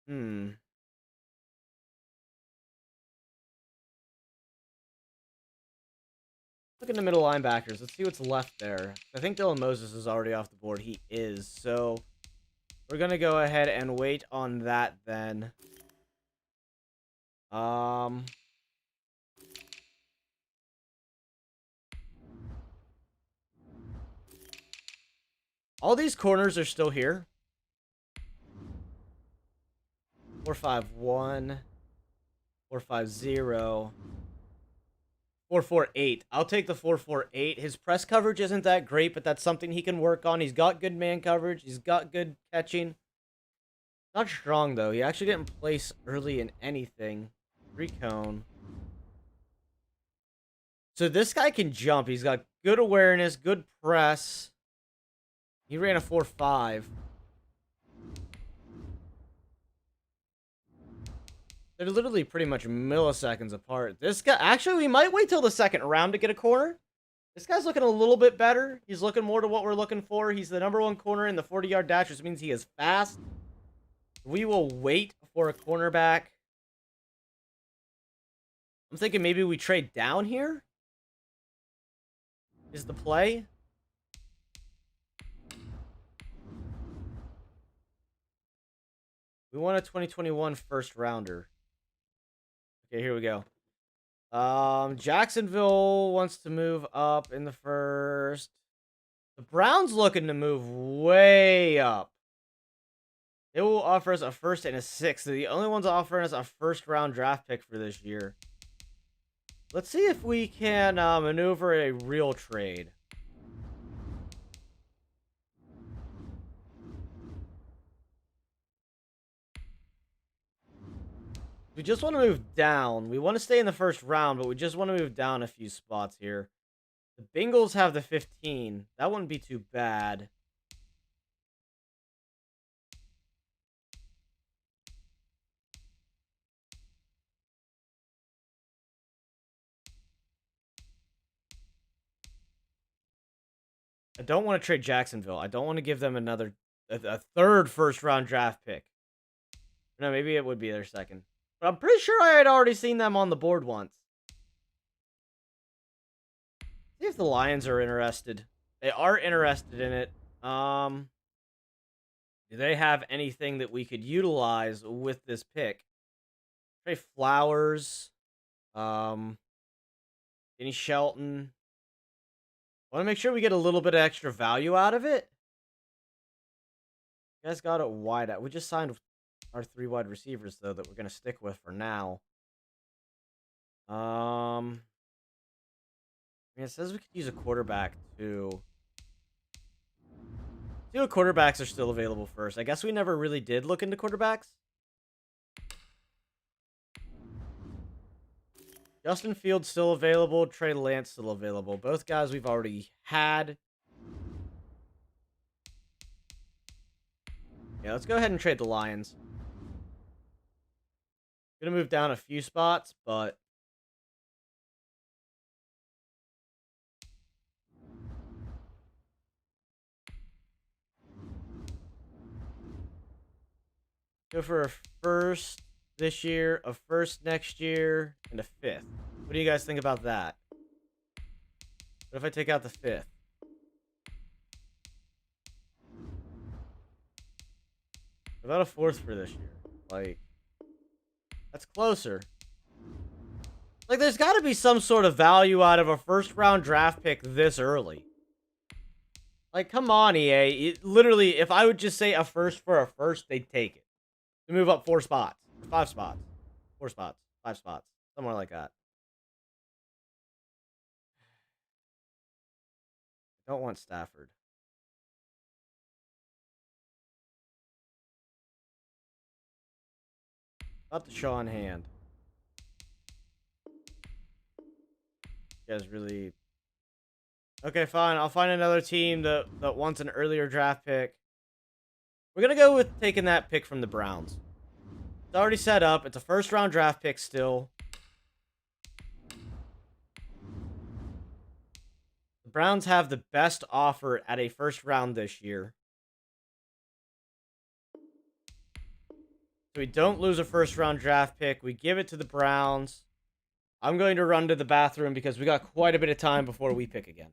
Look at the middle linebackers. Let's see what's left there. I think Dylan Moses is already off the board. He is. So we're going to go ahead and wait on that then. All these corners are still here. 4-5-1, 4-5-0, 4-4-8. I'll take the 4-4-8. His press coverage isn't that great, but that's something he can work on. He's got good man coverage. He's got good catching. Not strong, though. He actually didn't place early in anything. Recone. So this guy can jump. He's got good awareness, good press. He ran a 4-5. They're literally pretty much milliseconds apart. This guy, actually, we might wait till the second round to get a corner. This guy's looking a little bit better. He's looking more to what we're looking for. He's the number 1 corner in the 40-yard dash, which means he is fast. We will wait for a cornerback. I'm thinking maybe we trade down here. Is the play? We want a 2021 first rounder. Okay, here we go. Jacksonville wants to move up in the first. The Browns looking to move way up. They will offer us a first and a 6th. They're the only ones offering us a first round draft pick for this year. Let's see if we can maneuver a real trade. We just want to move down. We want to stay in the first round, but we just want to move down a few spots here. The Bengals have the 15. That wouldn't be too bad. I don't want to trade Jacksonville. I don't want to give them a third first round draft pick. No, maybe it would be their second. But I'm pretty sure I had already seen them on the board once. See if the Lions are interested. They are interested in it. Do they have anything that we could utilize with this pick? Trey Flowers. Denny Shelton. I want to make sure we get a little bit of extra value out of it. You guys got it wide out. We just signed our 3 wide receivers, though, that we're going to stick with for now. I mean, it says we could use a quarterback, too. See what quarterbacks are still available first. I guess we never really did look into quarterbacks. Justin Fields still available. Trey Lance still available. Both guys we've already had. Yeah, let's go ahead and trade the Lions. Gonna move down a few spots, but go for a first this year, a first next year, and a 5th. What do you guys think about that? What if I take out the 5th? What about a 4th for this year? Like, that's closer. Like, there's got to be some sort of value out of a first round draft pick this early. Like, come on, EA. Literally, if I would just say a first for a first, they'd take it. To move up 4 spots. 5 spots. 4 spots. 5 spots. Somewhere like that. I don't want Stafford. Not the Shaw in hand. You guys really... Okay, fine. I'll find another team that wants an earlier draft pick. We're going to go with taking that pick from the Browns. It's already set up. It's a first-round draft pick still. The Browns have the best offer at a first round this year. So we don't lose a first-round draft pick. We give it to the Browns. I'm going to run to the bathroom because we got quite a bit of time before we pick again.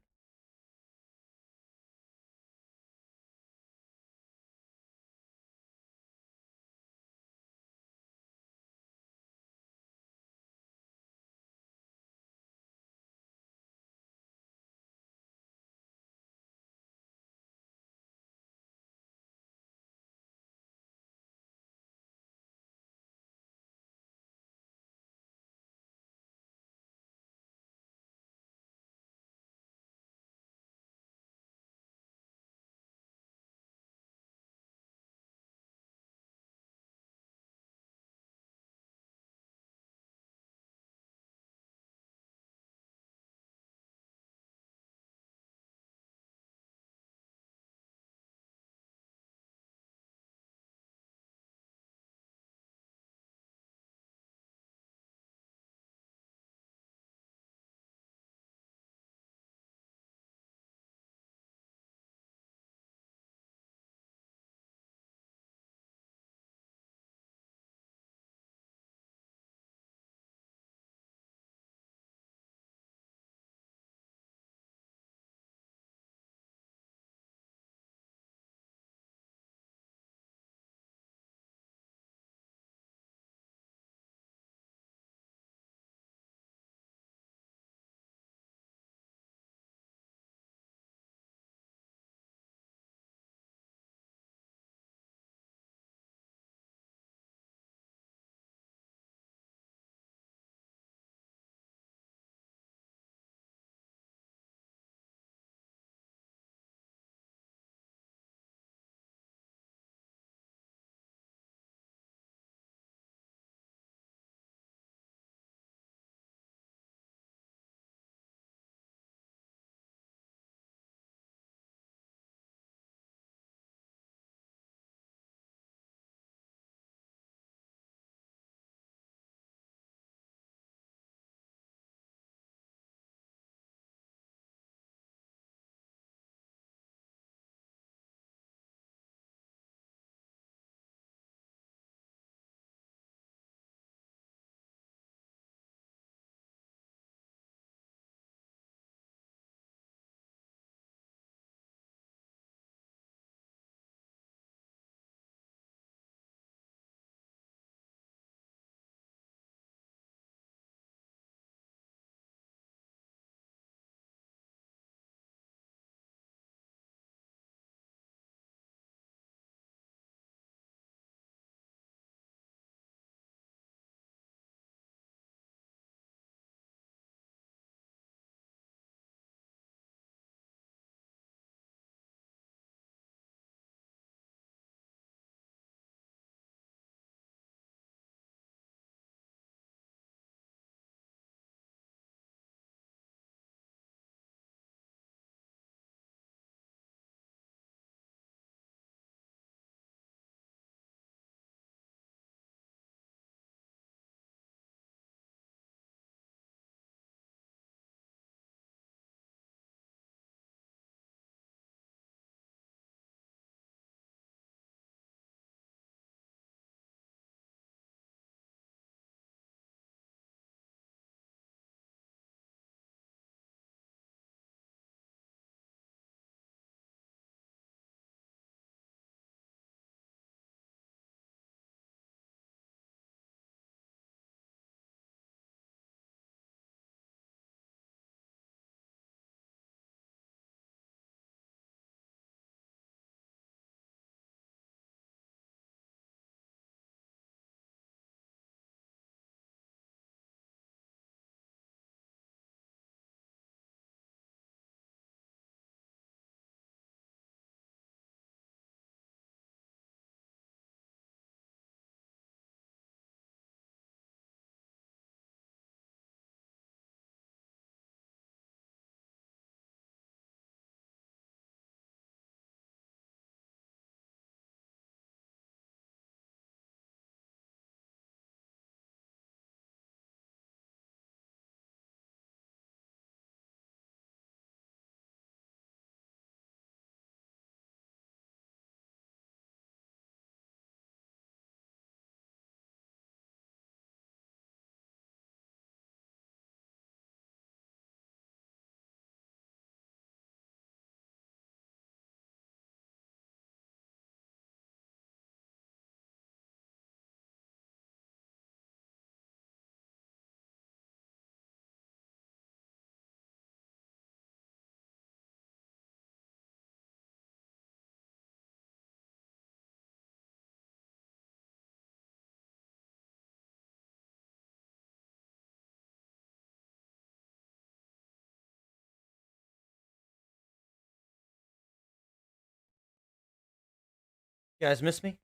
You guys miss me?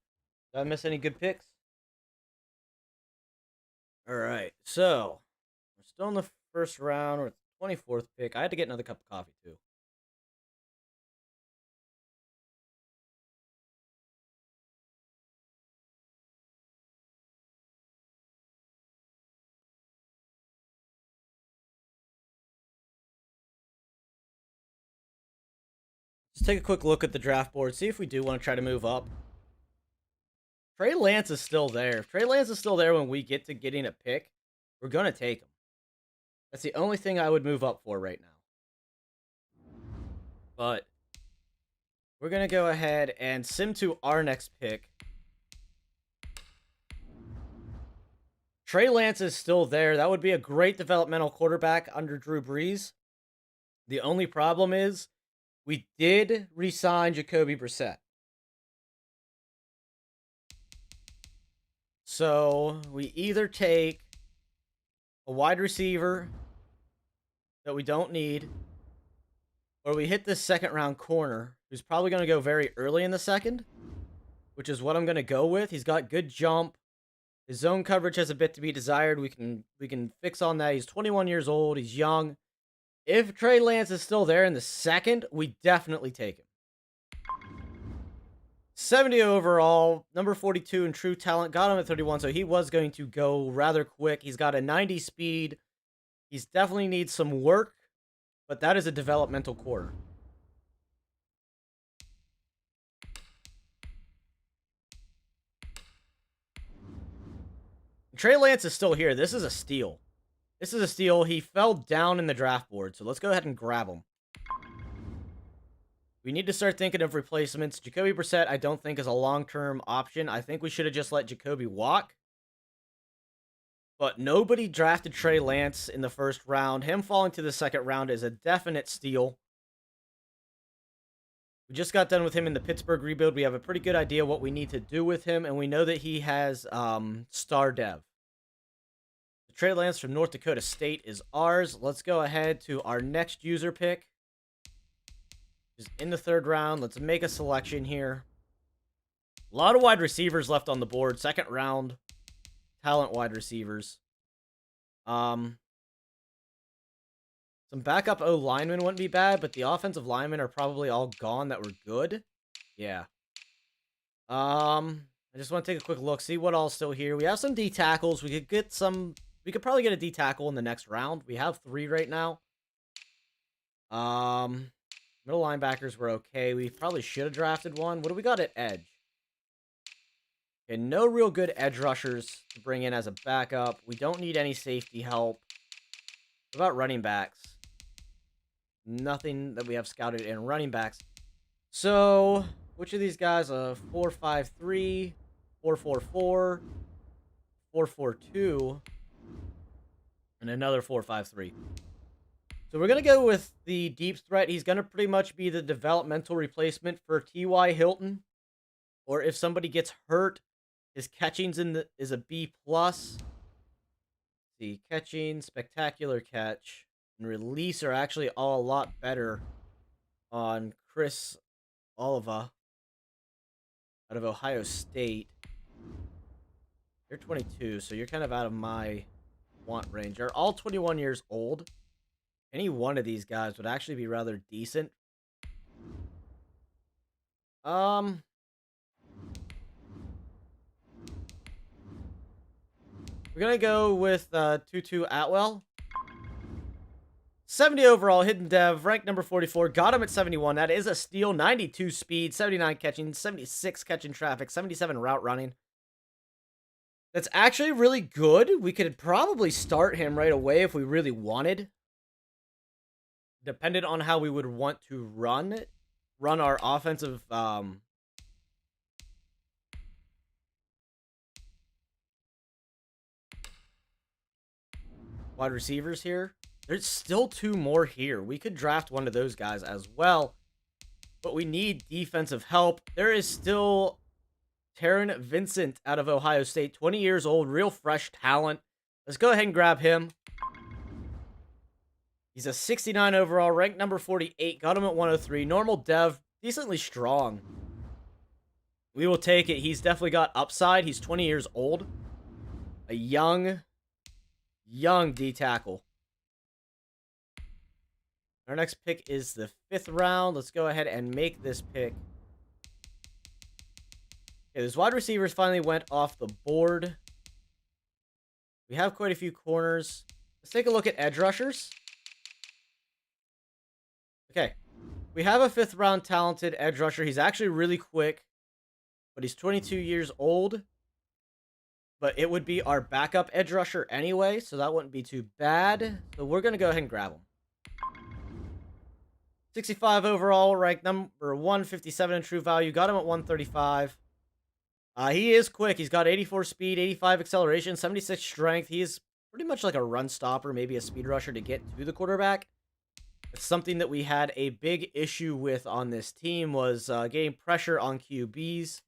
Did I miss any good picks? All right, so we're still in the first round. We're at the 24th pick. I had to get another cup of coffee too. Let's take a quick look at the draft board, see if we do want to try to move up. Trey Lance is still there. If Trey Lance is still there when we get to getting a pick, we're going to take him. That's the only thing I would move up for right now. But we're going to go ahead and sim to our next pick. Trey Lance is still there. That would be a great developmental quarterback under Drew Brees. The only problem is we did re-sign Jacoby Brissett. So we either take a wide receiver that we don't need, or we hit this second round corner, who's probably going to go very early in the second, which is what I'm going to go with. He's got good jump. His zone coverage has a bit to be desired. We can fix on that. He's 21 years old. He's young. If Trey Lance is still there in the second, we definitely take him. 70 overall, number 42 in true talent. Got him at 31, so he was going to go rather quick. He's got a 90 speed. He's definitely needs some work, but that is a developmental quarter. Trey Lance is still here. This is a steal. This is a steal. He fell down in the draft board, so let's go ahead and grab him. We need to start thinking of replacements. Jacoby Brissett, I don't think, is a long-term option. I think we should have just let Jacoby walk. But nobody drafted Trey Lance in the first round. Him falling to the second round is a definite steal. We just got done with him in the Pittsburgh rebuild. We have a pretty good idea what we need to do with him, and we know that he has star dev. The Trey Lance from North Dakota State is ours. Let's go ahead to our next user pick. Just in the third round. Let's make a selection here. A lot of wide receivers left on the board. Second round. Talent wide receivers. Some backup O linemen wouldn't be bad, but the offensive linemen are probably all gone that were good. Yeah. I just want to take a quick look, see what all's still here. We have some D tackles. We could probably get a D tackle in the next round. We have 3 right now. Middle linebackers were okay. We probably should have drafted one. What do we got at edge? Okay, no real good edge rushers to bring in as a backup. We don't need any safety help. What about running backs? Nothing that we have scouted in running backs. So, which of these guys? 4-5-3, 4-4-4, 4-4-2, and another 4-5-3. So we're going to go with the deep threat. He's going to pretty much be the developmental replacement for T.Y. Hilton. Or if somebody gets hurt, his catching's is a B+. See, catching, spectacular catch, and release are actually all a lot better on Chris Oliva out of Ohio State. You're 22, so you're kind of out of my want range. They're all 21 years old. Any one of these guys would actually be rather decent. We're going to go with Tutu Atwell. 70 overall, hidden dev, ranked number 44. Got him at 71. That is a steal. 92 speed, 79 catching, 76 catching traffic, 77 route running. That's actually really good. We could probably start him right away if we really wanted. Depended on how we would want to run our offensive wide receivers here. There's still 2 more here. We could draft one of those guys as well, but we need defensive help. There is still Taron Vincent out of Ohio State, 20 years old, real fresh talent. Let's go ahead and grab him. He's a 69 overall, ranked number 48. Got him at 103. Normal dev, decently strong. We will take it. He's definitely got upside. He's 20 years old. A young D tackle. Our next pick is the 5th round. Let's go ahead and make this pick. Okay, those wide receivers finally went off the board. We have quite a few corners. Let's take a look at edge rushers. Okay. We have a 5th round talented edge rusher. He's actually really quick, but he's 22 years old. But it would be our backup edge rusher anyway, so that wouldn't be too bad. So we're going to go ahead and grab him. 65 overall, ranked number 157 in true value. Got him at 135. He is quick. He's got 84 speed, 85 acceleration, 76 strength. He is pretty much like a run stopper, maybe a speed rusher to get to the quarterback. It's something that we had a big issue with on this team was getting pressure on QBs.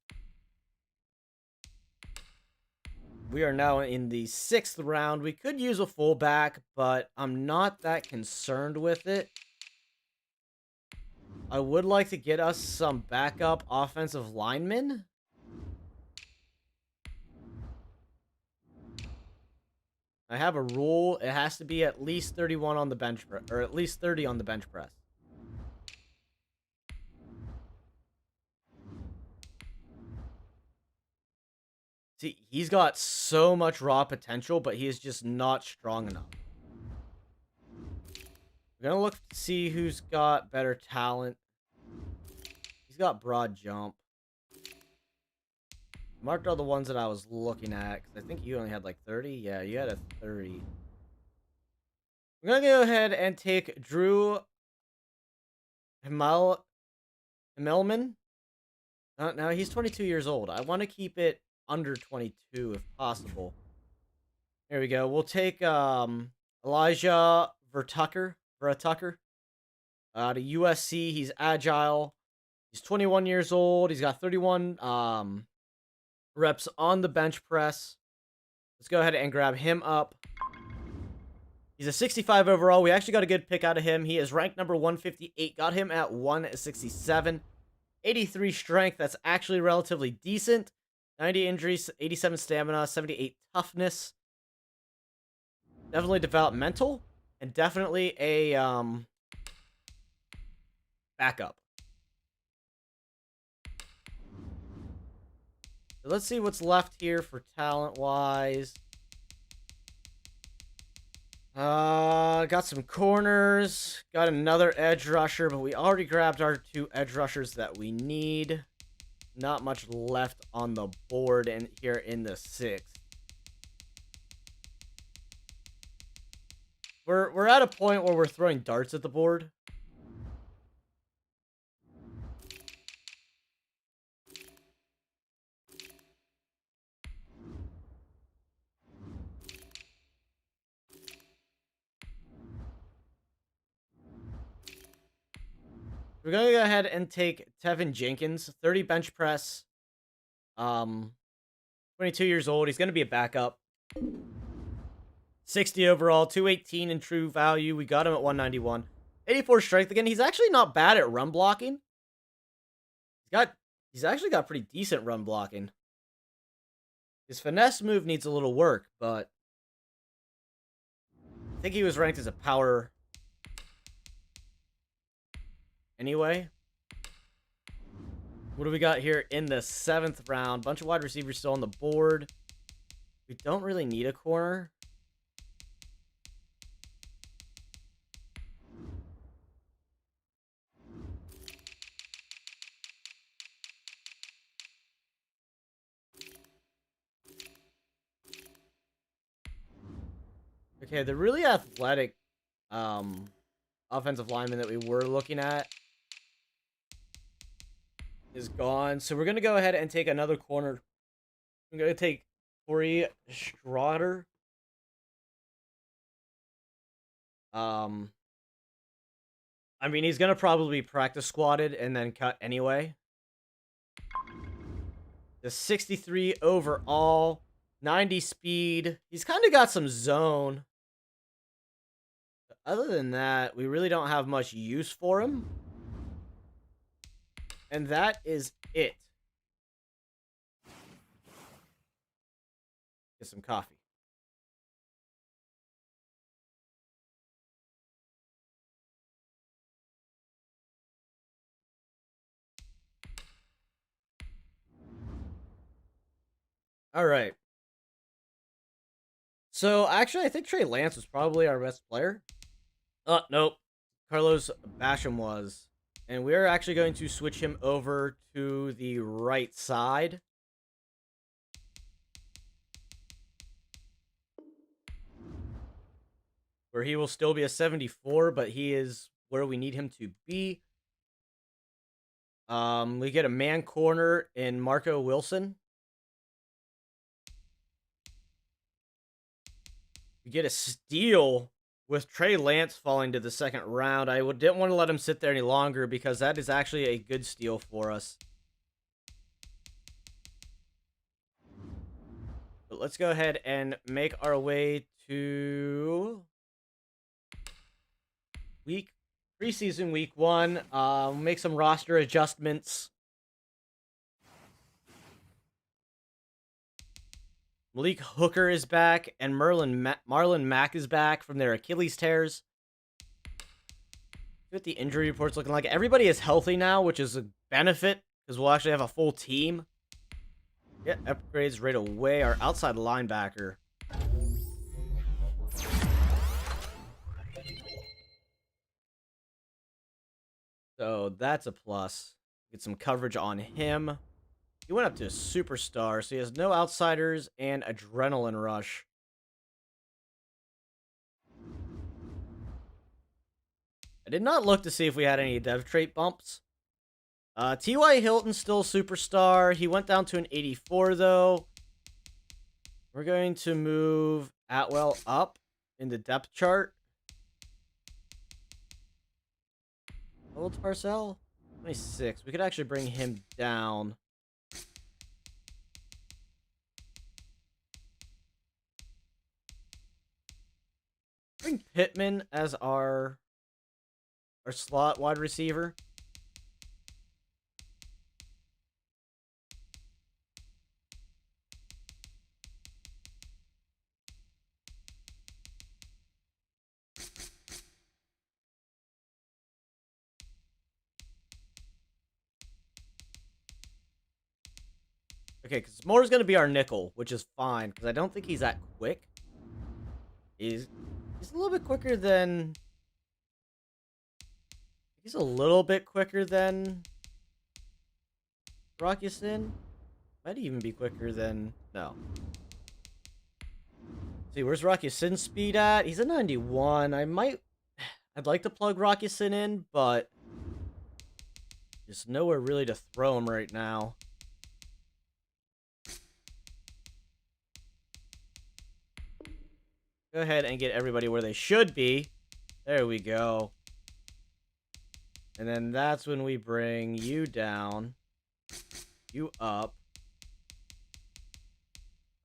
We are now in the 6th round. We could use a fullback, but I'm not that concerned with it. I would like to get us some backup offensive linemen. I have a rule. It has to be at least 31 on the bench press, or at least 30 on the bench press. See, he's got so much raw potential, but he is just not strong enough. We're going to look to see who's got better talent. He's got broad jump. Marked all the ones that I was looking at, because I think you only had like 30. Yeah, you had a 30. I'm going to go ahead and take Drew Himmelman. Now, he's 22 years old. I want to keep it under 22 if possible. There we go. We'll take Elijah Vertucker out of USC. He's agile. He's 21 years old. He's got 31 reps on the bench press. Let's go ahead and grab him up. He's a 65 overall. We actually got a good pick out of him. He is ranked number 158. Got him at 167. 83 strength. That's actually relatively decent. 90 injuries, 87 stamina, 78 toughness. Definitely developmental. And definitely a backup. So let's see what's left here for talent-wise. Got some corners. Got another edge rusher, but we already grabbed our 2 edge rushers that we need. Not much left on the board and here in the 6th. We're at a point where we're throwing darts at the board. We're going to go ahead and take Tevin Jenkins, 30 bench press. 22 years old. He's going to be a backup. 60 overall, 218 in true value. We got him at 191. 84 strength. Again, he's actually not bad at run blocking. He's actually got pretty decent run blocking. His finesse move needs a little work, but I think he was ranked as a power anyway. What do we got here in the 7th round? Bunch of wide receivers still on the board. We don't really need a corner. Okay, the really athletic offensive lineman that we were looking at is gone. So we're going to go ahead and take another corner. I'm going to take Corey Strotter. I mean, he's going to probably be practice squatted and then cut anyway. The 63 overall, 90 speed. He's kind of got some zone. But other than that, we really don't have much use for him. And that is it. Get some coffee. All right. So actually, I think Trey Lance was probably our best player. Nope. Carlos Basham was. And we're actually going to switch him over to the right side. Where he will still be a 74, but he is where we need him to be. We get a man corner in Marco Wilson. We get a steal with Trey Lance falling to the second round. I didn't want to let him sit there any longer because that is actually a good steal for us. But let's go ahead and make our way to preseason week 1. Make some roster adjustments. Malik Hooker is back, and Marlon Mack is back from their Achilles tears. What the injury report's looking like. Everybody is healthy now, which is a benefit, because we'll actually have a full team. Yeah, upgrades right away. Our outside linebacker. So that's a plus. Get some coverage on him. He went up to a superstar, so he has no outsiders and adrenaline rush. I did not look to see if we had any dev trait bumps. T.Y. Hilton's still superstar. He went down to an 84, though. We're going to move Atwell up in the depth chart. How old's Parcell? 26. We could actually bring him down. Bring Pittman as our slot wide receiver. Okay, because Moore's going to be our nickel, which is fine, because I don't think he's that quick. He's a little bit quicker than... He's a little bit quicker than Rocky Sin. Might even be quicker than... No. Let's see, where's Rocky Sin's speed at? He's a 91. I'd like to plug Rocky Sin in, but... There's nowhere really to throw him right now. Go ahead and get everybody where they should be. There we go. And then that's when we bring you down. You up.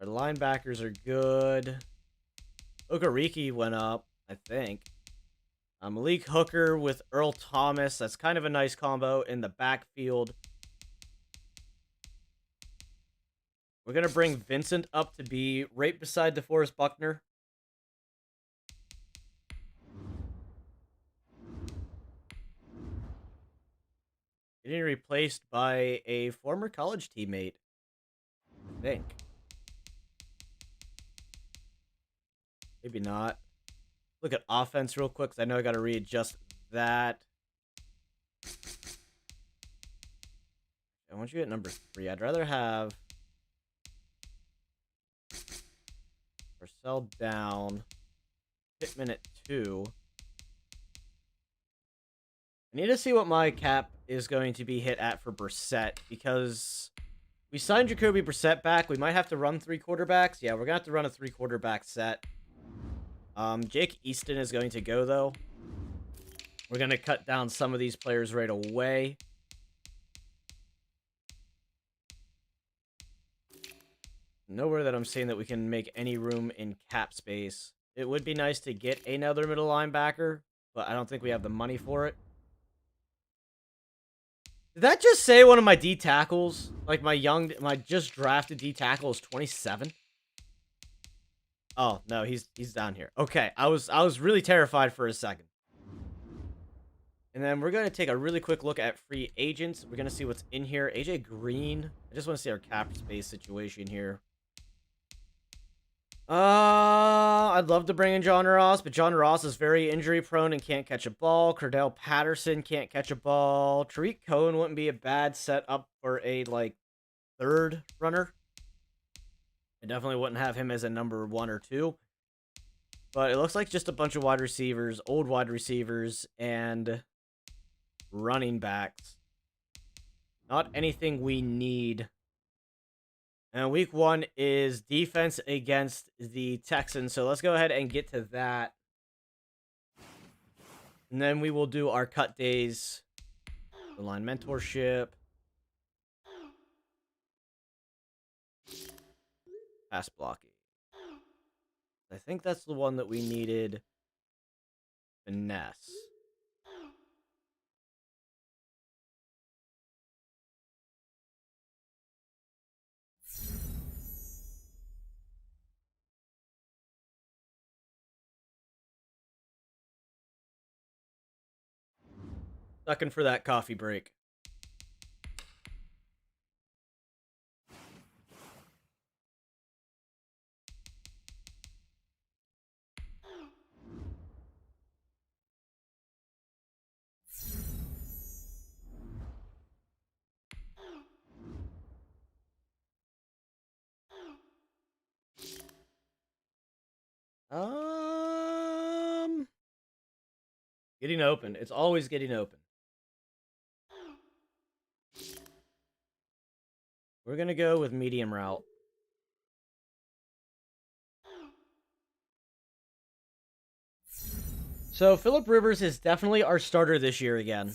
Our linebackers are good. Okariki went up, I think. Malik Hooker with Earl Thomas. That's kind of a nice combo in the backfield. We're going to bring Vincent up to be right beside DeForest Buckner. Getting replaced by a former college teammate, I think. Maybe not. Look at offense real quick, because I know I got to readjust that. I want you at number 3. I'd rather have Purcell down, Pittman at 2. I need to see what my cap is going to be hit at for Brissett, because we signed Jacoby Brissett back. We might have to run 3 quarterbacks. Yeah, we're going to have to run a 3 quarterback set. Jake Easton is going to go, though. We're going to cut down some of these players right away. Nowhere that I'm seeing that we can make any room in cap space. It would be nice to get another middle linebacker, but I don't think we have the money for it. Did that just say one of my D tackles? Like my just drafted D tackle is 27? Oh, no, he's down here. Okay, I was really terrified for a second. And then we're going to take a really quick look at free agents. We're going to see what's in here. AJ Green. I just want to see our cap space situation here. I'd love to bring in John Ross, but John Ross is very injury prone and can't catch a ball. Cordell Patterson can't catch a ball. Tariq Cohen wouldn't be a bad setup for a, like, third runner. I definitely wouldn't have him as a number 1 or 2. But it looks like just a bunch of wide receivers, old wide receivers, and running backs. Not anything we need. And week 1 is defense against the Texans. So let's go ahead and get to that. And then we will do our cut days. The line mentorship. Pass blocking. I think that's the one that we needed. Finesse. Sucking for that coffee break. Getting open. It's always getting open. We're going to go with medium route. So, Phillip Rivers is definitely our starter this year again.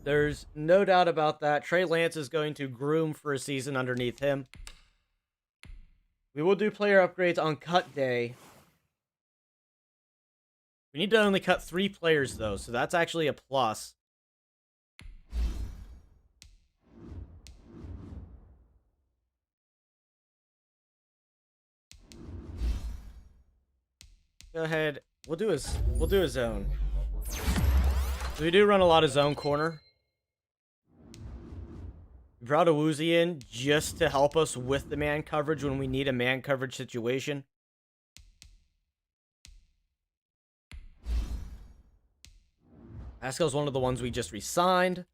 There's no doubt about that. Trey Lance is going to groom for a season underneath him. We will do player upgrades on cut day. We need to only cut 3 players, though, so that's actually a plus. Go ahead. We'll do a zone. So we do run a lot of zone corner. We brought a Woozy in just to help us with the man coverage when we need a man coverage situation. Pascal's one of the ones we just re-signed.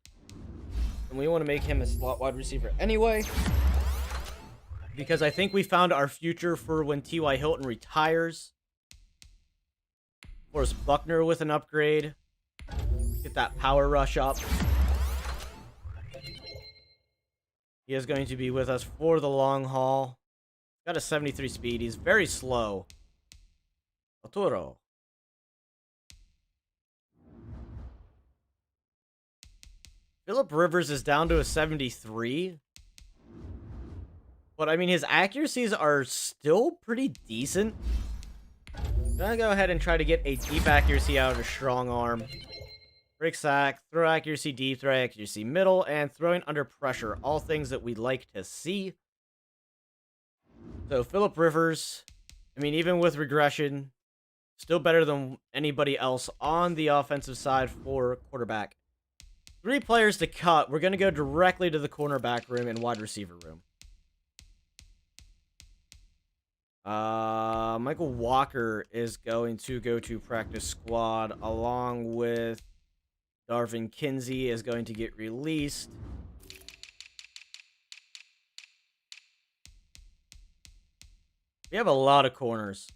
And we want to make him a slot wide receiver anyway. Because I think we found our future for when T.Y. Hilton retires. Force Buckner with an upgrade. Get that power rush up. He is going to be with us for the long haul. Got a 73 speed. He's very slow. Arturo. Phillip Rivers is down to a 73. But, I mean, his accuracies are still pretty decent. I'm going to go ahead and try to get a deep accuracy out of a strong arm. Break sack, throw accuracy deep, throw accuracy middle, and throwing under pressure. All things that we'd like to see. So, Phillip Rivers, I mean, even with regression, still better than anybody else on the offensive side for quarterback. 3 players to cut. We're going to go directly to the cornerback room and wide receiver room. Michael Walker is going to go to practice squad along with Darvin Kinsey is going to get released. We have a lot of corners.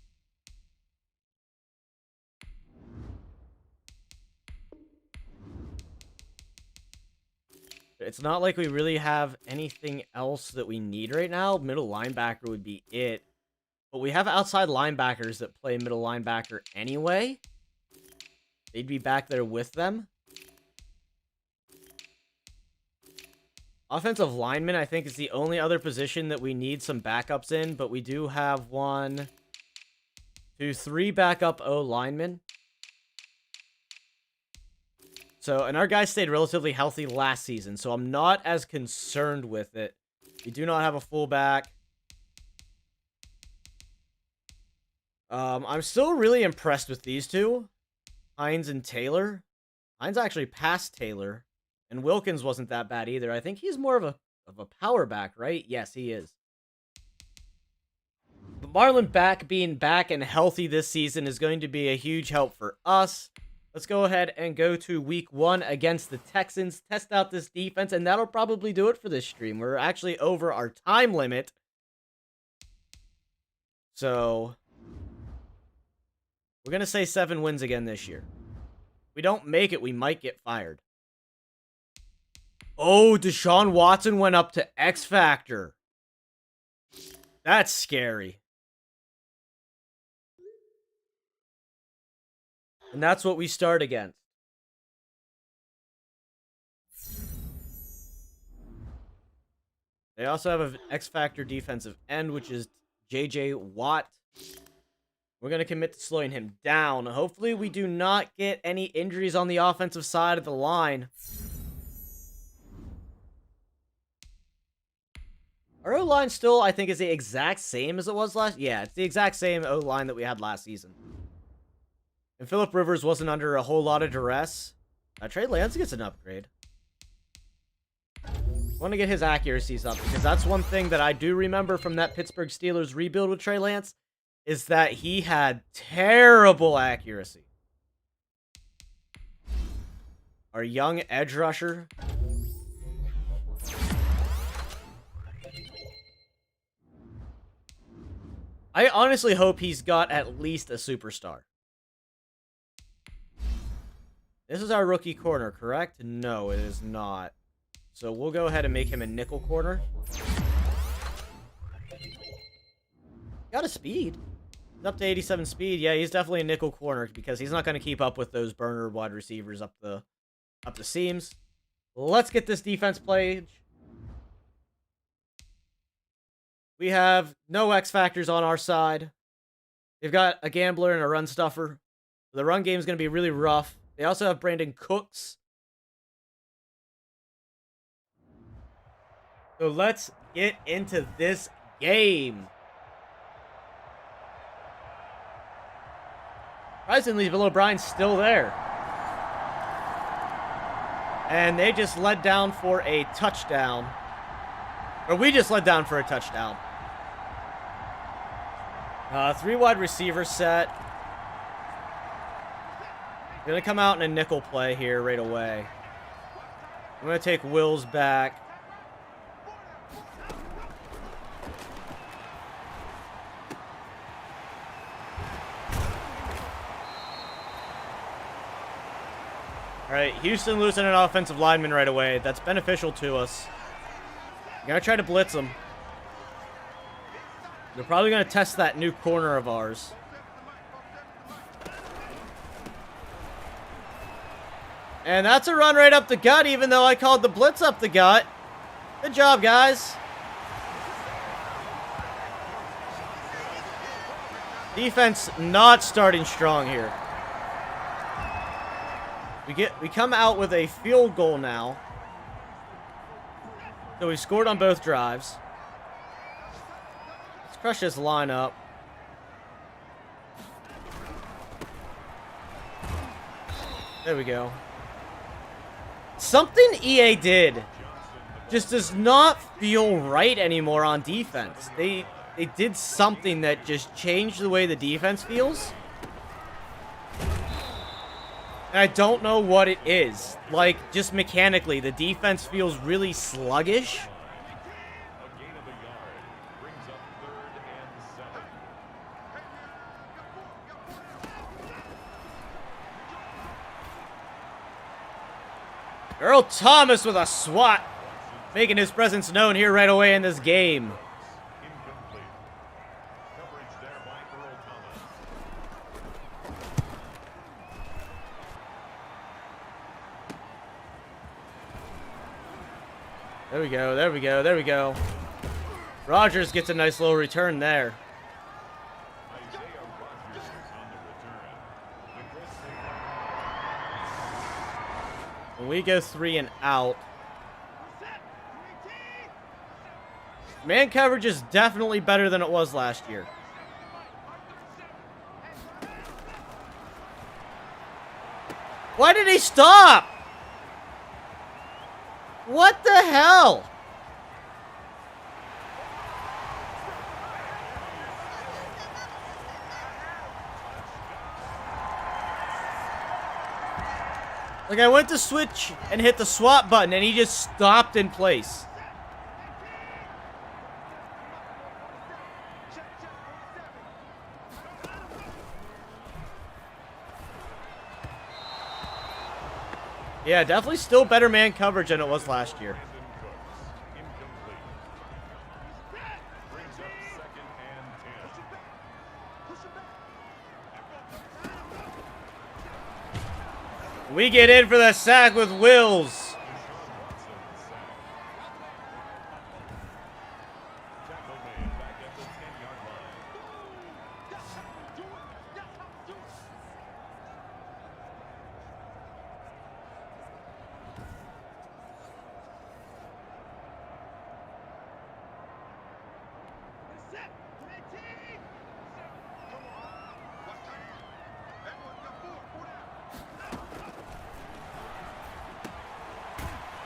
It's not like we really have anything else that we need right now. Middle linebacker would be it. But we have outside linebackers that play middle linebacker anyway. They'd be back there with them. Offensive lineman, I think, is the only other position that we need some backups in. But we do have 1, 2, 3 backup O linemen. So, and our guys stayed relatively healthy last season, so I'm not as concerned with it. We do not have a fullback. I'm still really impressed with these two, Hines and Taylor. Hines actually passed Taylor, and Wilkins wasn't that bad either. I think he's more of a power back, right? Yes, he is. But Marlon being back and healthy this season is going to be a huge help for us. Let's go ahead and go to week 1 against the Texans, test out this defense, and that'll probably do it for this stream. We're actually over our time limit. So, we're going to say 7 wins again this year. If we don't make it, we might get fired. Oh, Deshaun Watson went up to X Factor. That's scary. And that's what we start against. They also have an X Factor defensive end, which is JJ Watt. We're going to commit to slowing him down. Hopefully, we do not get any injuries on the offensive side of the line. Our O-line still, I think, is the exact same as it was last... Yeah, it's the exact same O-line that we had last season. And Phillip Rivers wasn't under a whole lot of duress. Trey Lance gets an upgrade. I want to get his accuracies up, because that's one thing that I do remember from that Pittsburgh Steelers rebuild with Trey Lance, is that he had terrible accuracy. Our young edge rusher. I honestly hope he's got at least a superstar. This is our rookie corner, correct? No, it is not. So we'll go ahead and make him a nickel corner. Got a speed. He's up to 87 speed. Yeah, he's definitely a nickel corner because he's not going to keep up with those burner wide receivers up the seams. Let's get this defense played. We have no X factors on our side. They've got a gambler and a run stuffer. The run game is going to be really rough. They also have Brandon Cooks. So let's get into this game. Surprisingly, Bill O'Brien's still there. And they just led down for a touchdown. Or we just led down for a touchdown. 3 wide receiver set. Gonna come out in a nickel play here right away. I'm gonna take Wills back. Alright, Houston losing an offensive lineman right away. That's beneficial to us. I'm gonna try to blitz them. They're probably gonna test that new corner of ours. And that's a run right up the gut, even though I called the blitz up the gut. Good job, guys. Defense not starting strong here. We come out with a field goal now. So we scored on both drives. Let's crush this lineup. There we go. Something EA did just does not feel right anymore on defense. They did something that just changed the way the defense feels. And I don't know what it is. Like, just mechanically, the defense feels really sluggish. Earl Thomas with a swat, making his presence known here right away in this game. There we go, there we go, there we go. Rodgers gets a nice little return there. When we go 3 and out. Man coverage is definitely better than it was last year. Why did he stop? What the hell? Like, I went to switch and hit the swap button, and he just stopped in place. Yeah, definitely still better man coverage than it was last year. We get in for the sack with Wills.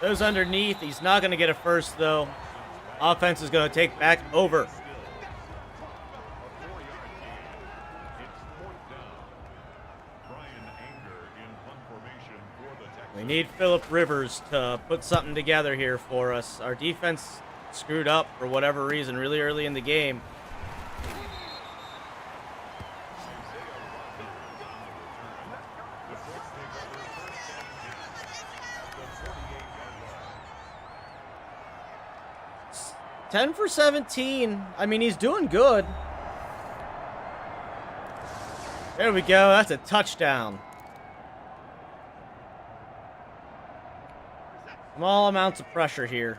Goes underneath. He's not going to get a first, though. Offense is going to take back over. We need Phillip Rivers to put something together here for us. Our defense screwed up for whatever reason really early in the game. It's 10 for 17. I mean, he's doing good. There we go. That's a touchdown. Small amounts of pressure here.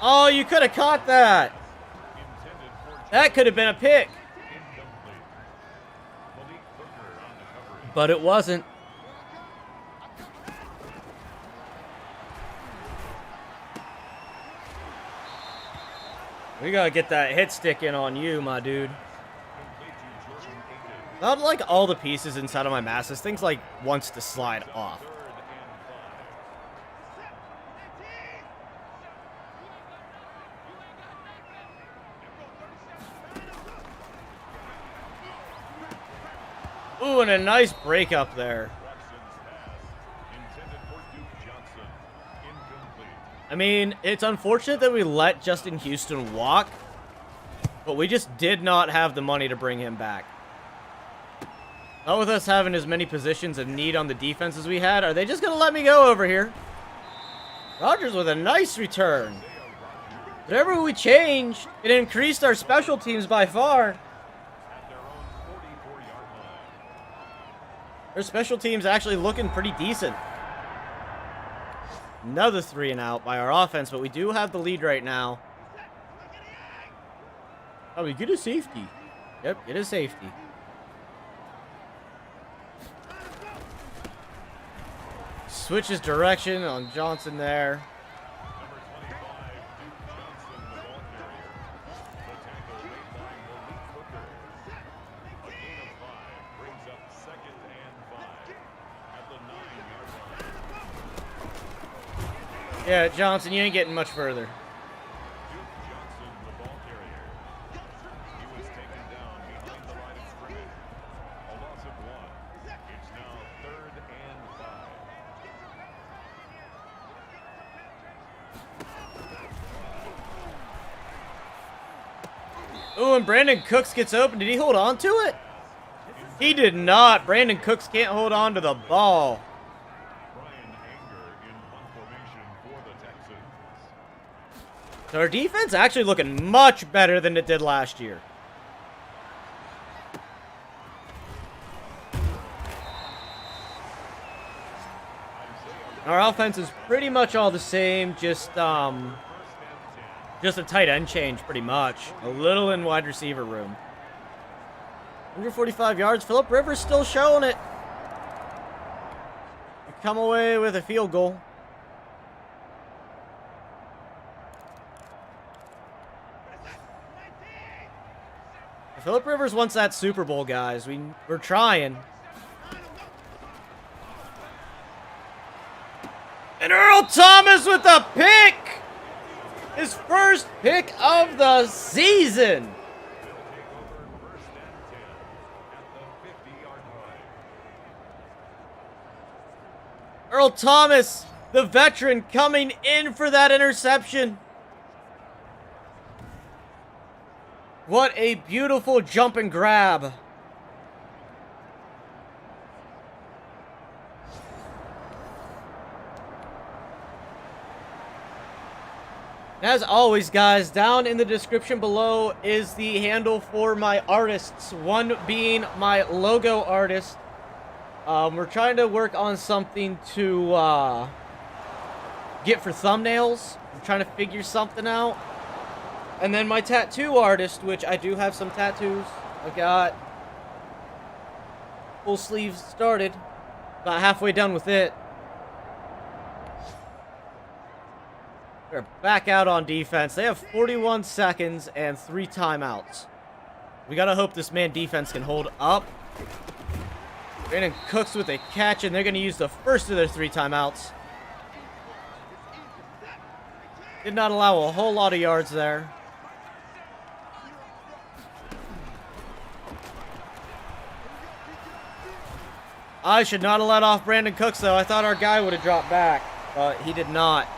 Oh, you could have caught that. That could have been a pick. But it wasn't. We gotta get that hit stick in on you, my dude. Not like all the pieces inside of my mass. This thing's like wants to slide off. Ooh, and a nice break up there. I mean, it's unfortunate that we let Justin Houston walk, but we just did not have the money to bring him back. Not with us having as many positions of need on the defense as we had. Are they just going to let me go over here? Rodgers with a nice return. Whatever we changed, it increased our special teams by far. Our special teams actually looking pretty decent. Another 3 and out by our offense, but we do have the lead right now. Oh, we get a safety. Yep, get a safety. Switches direction on Johnson there. Yeah, Johnson, you ain't getting much further. Ooh, and Brandon Cooks gets open. Did he hold on to it? He did not. Brandon Cooks can't hold on to the ball. So our defense actually looking much better than it did last year. Our offense is pretty much all the same, just a tight end change pretty much. A little in wide receiver room. 145 yards. Phillip Rivers still showing it. We come away with a field goal. Phillip Rivers wants that Super Bowl, guys. We're trying. And Earl Thomas with a pick! His first pick of the season! Earl Thomas, the veteran, coming in for that interception. What a beautiful jump and grab. As always, guys, down in the description below is the handle for my artists. One being my logo artist. We're trying to work on something to get for thumbnails. I'm trying to figure something out. And then my tattoo artist, which I do have some tattoos. I've got full sleeves started. About halfway done with it. They're back out on defense. They have 41 seconds and 3 timeouts. We gotta hope this man defense can hold up. Brandon Cooks with a catch, and they're gonna use the first of their 3 timeouts. Did not allow a whole lot of yards there. I should not have let off Brandon Cooks, though. I thought our guy would have dropped back, but he did not.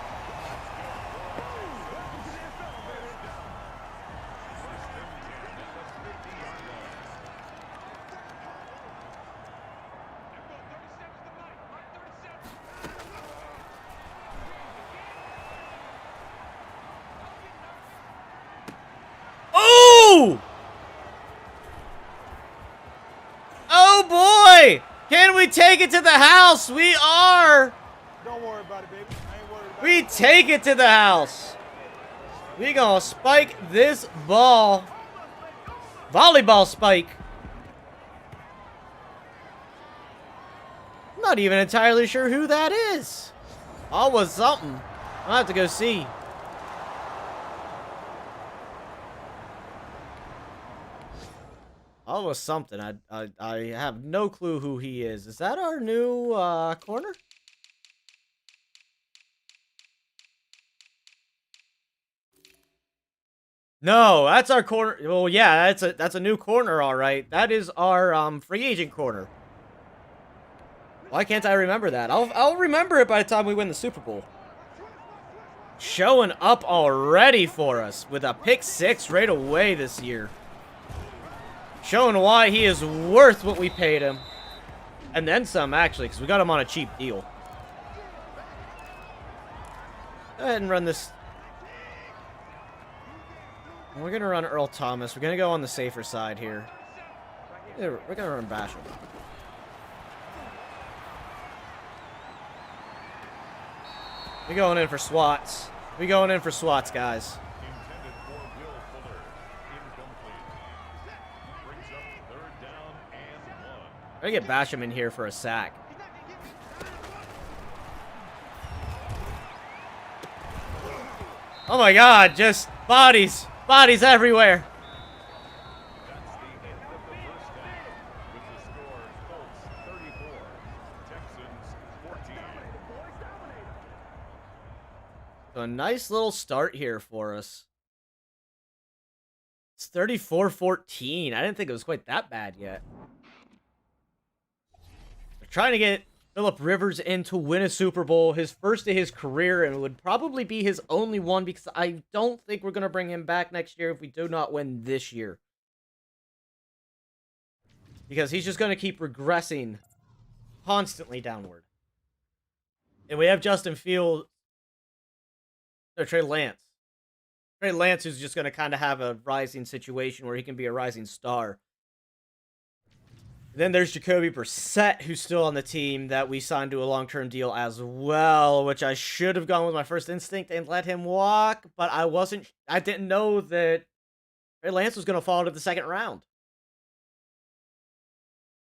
Oh! Oh boy! Can we take it to the house? We are! Don't worry about it, baby. I ain't worried about We take it to the house. We gonna spike this ball. Volleyball spike. I'm not even entirely sure who that is. All was something. I'll have to go see. All was something. I have no clue who he is. Is that our new corner? No, that's our corner. Well, yeah, that's a new corner, all right. That is our free agent corner. Why can't I remember that? I'll remember it by the time we win the Super Bowl. Showing up already for us with a pick 6 right away this year. Showing why he is worth what we paid him. And then some, actually, because we got him on a cheap deal. Go ahead and run this. We're going to run Earl Thomas. We're going to go on the safer side here. We're going to run Basham. We going in for swats. We going in for swats, guys. Intended for Will Fuller. Incomplete. Brings up 3rd down and 1. I'm going to get Basham in here for a sack. Oh my god, just bodies. Bodies everywhere. That's the end of the 1st down. With the score, Colts 34, Texans 14. So a nice little start here for us. It's 34-14. I didn't think it was quite that bad yet. They're trying to get Phillip Rivers in to win a Super Bowl, his first of his career, and it would probably be his only one because I don't think we're going to bring him back next year if we do not win this year. Because he's just going to keep regressing constantly downward. And we have Justin Fields. No, Trey Lance. Trey Lance who's just going to kind of have a rising situation where he can be a rising star. Then there's Jacoby Brissett, who's still on the team that we signed to a long-term deal as well, which I should have gone with my first instinct and let him walk, but I didn't know that Trey Lance was going to fall to the 2nd round.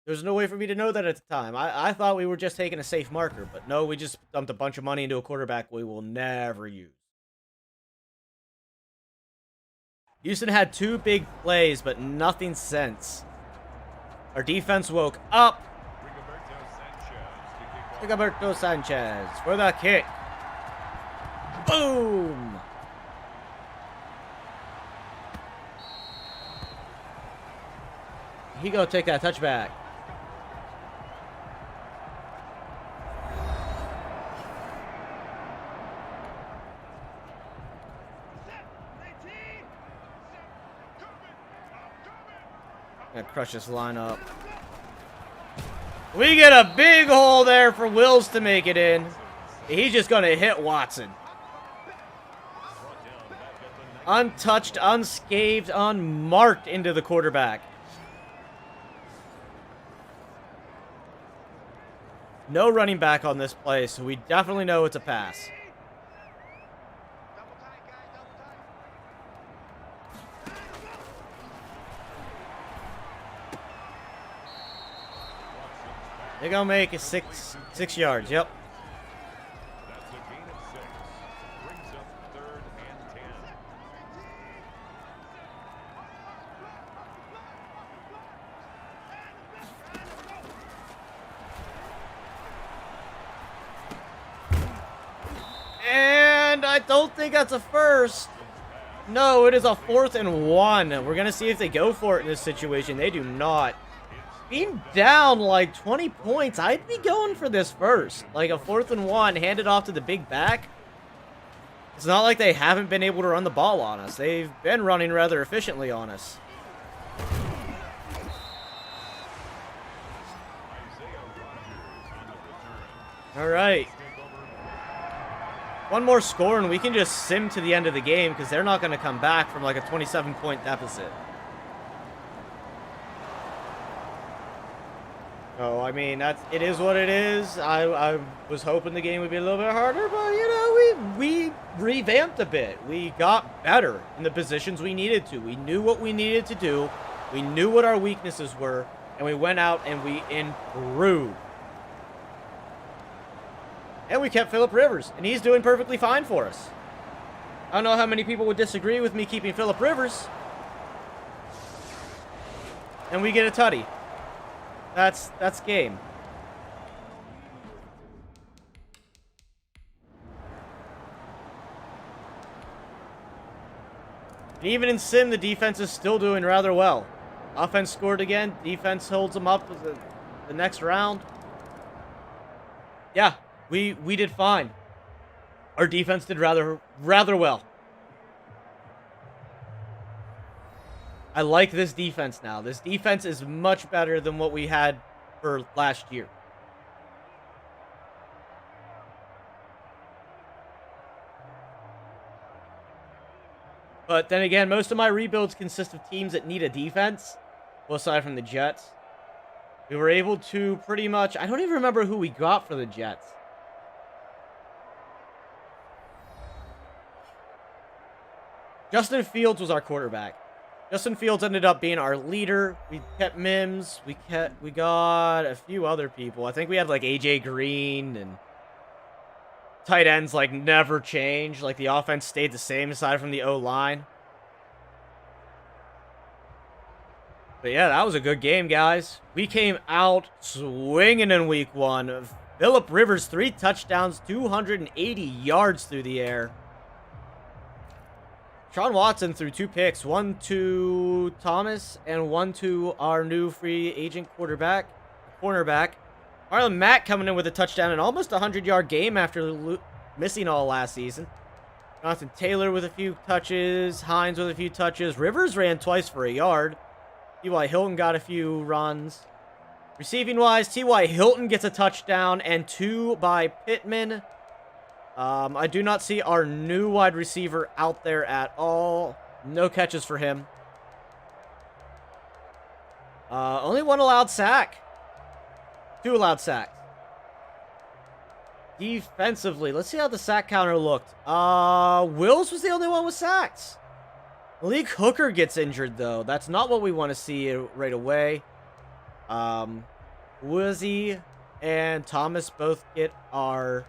There's no way for me to know that at the time. I thought we were just taking a safe marker, but no, we just dumped a bunch of money into a quarterback we will never use. Houston had 2 big plays, but nothing since. Our defense woke up. Rigoberto Sanchez for the kick. Boom! He gonna take that touchback. Gonna crush this lineup. We get a big hole there for Wills to make it in. He's just gonna hit Watson. Untouched, unscathed, unmarked into the quarterback. No running back on this play, so we definitely know it's a pass. They're gonna make it six yards. Yep. That's a gain of 6. Brings up 3rd and 10. And I don't think that's a first. No, it is a 4th and 1. We're gonna see if they go for it in this situation. They do not. Being down like 20 points, I'd be going for this first. Like a 4th and 1, handed off to the big back. It's not like they haven't been able to run the ball on us. They've been running rather efficiently on us. All right. One more score and we can just sim to the end of the game because they're not going to come back from like a 27-point deficit. Oh, I mean, it is what it is. I was hoping the game would be a little bit harder, but, you know, we revamped a bit. We got better in the positions we needed to. We knew what we needed to do. We knew what our weaknesses were, and we went out and we improved. And we kept Phillip Rivers, and he's doing perfectly fine for us. I don't know how many people would disagree with me keeping Phillip Rivers. And we get a tutty. That's game. And even in sim, the defense is still doing rather well. Offense scored again. Defense holds them up the next round. Yeah, we did fine. Our defense did rather well. I like this defense now. This defense is much better than what we had for last year. But then again, most of my rebuilds consist of teams that need a defense. Well, aside from the Jets. We were able to pretty much... I don't even remember who we got for the Jets. Justin Fields was our quarterback. Justin Fields ended up being our leader. We kept Mims. We got a few other people. I think we had like AJ Green and tight ends like never changed. Like the offense stayed the same aside from the O-line. But yeah, that was a good game, guys. We came out swinging in week 1. Phillip Rivers, 3 touchdowns, 280 yards through the air. Sean Watson threw 2 picks, one to Thomas and one to our new free agent cornerback. Marlon Mack coming in with a touchdown and almost a 100-yard game after missing all last season. Jonathan Taylor with a few touches, Hines with a few touches. Rivers ran twice for a yard. T.Y. Hilton got a few runs. Receiving-wise, T.Y. Hilton gets a touchdown and 2 by Pittman. I do not see our new wide receiver out there at all. No catches for him. Only 1 allowed sack. 2 allowed sacks. Defensively, let's see how the sack counter looked. Wills was the only one with sacks. Malik Hooker gets injured, though. That's not what we want to see right away. Woozy and Thomas both get our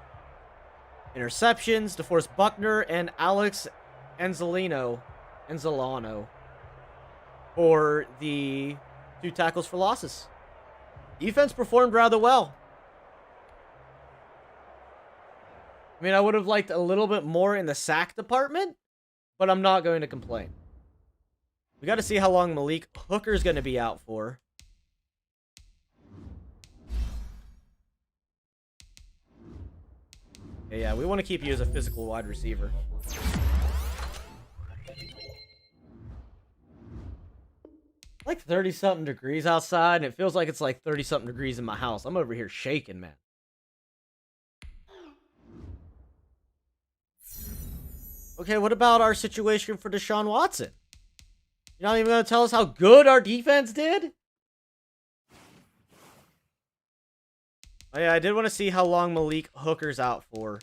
interceptions. DeForest Buckner and Alex Anzalino and Zolano for the 2 tackles for losses. Defense performed rather well. I mean, I would have liked a little bit more in the sack department, but I'm not going to complain. We got to see how long Malik Hooker's going to be out for. Yeah, we want to keep you as a physical wide receiver. Like 30-something degrees outside, and it feels like it's like 30-something degrees in my house. I'm over here shaking, man. Okay, what about our situation for Deshaun Watson? You're not even going to tell us how good our defense did? Oh, yeah, I did want to see how long Malik Hooker's out for.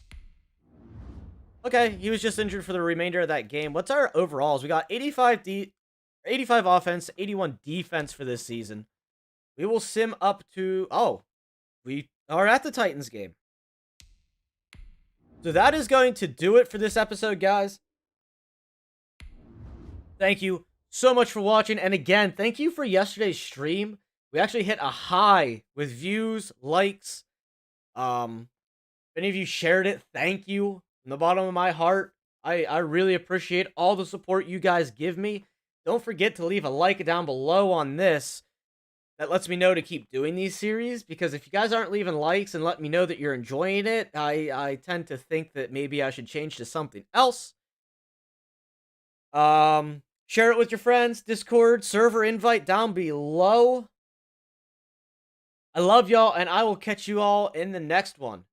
Okay, he was just injured for the remainder of that game. What's our overalls? We got 85 offense, 81 defense for this season. We will sim up to... Oh, we are at the Titans game. So that is going to do it for this episode, guys. Thank you so much for watching. And again, thank you for yesterday's stream. We actually hit a high with views, likes. If any of you shared it, thank you. From the bottom of my heart, I really appreciate all the support you guys give me. Don't forget to leave a like down below on this. That lets me know to keep doing these series, because if you guys aren't leaving likes and let me know that you're enjoying it, I tend to think that maybe I should change to something else. Share it with your friends, Discord, server invite down below. I love y'all, and I will catch you all in the next one.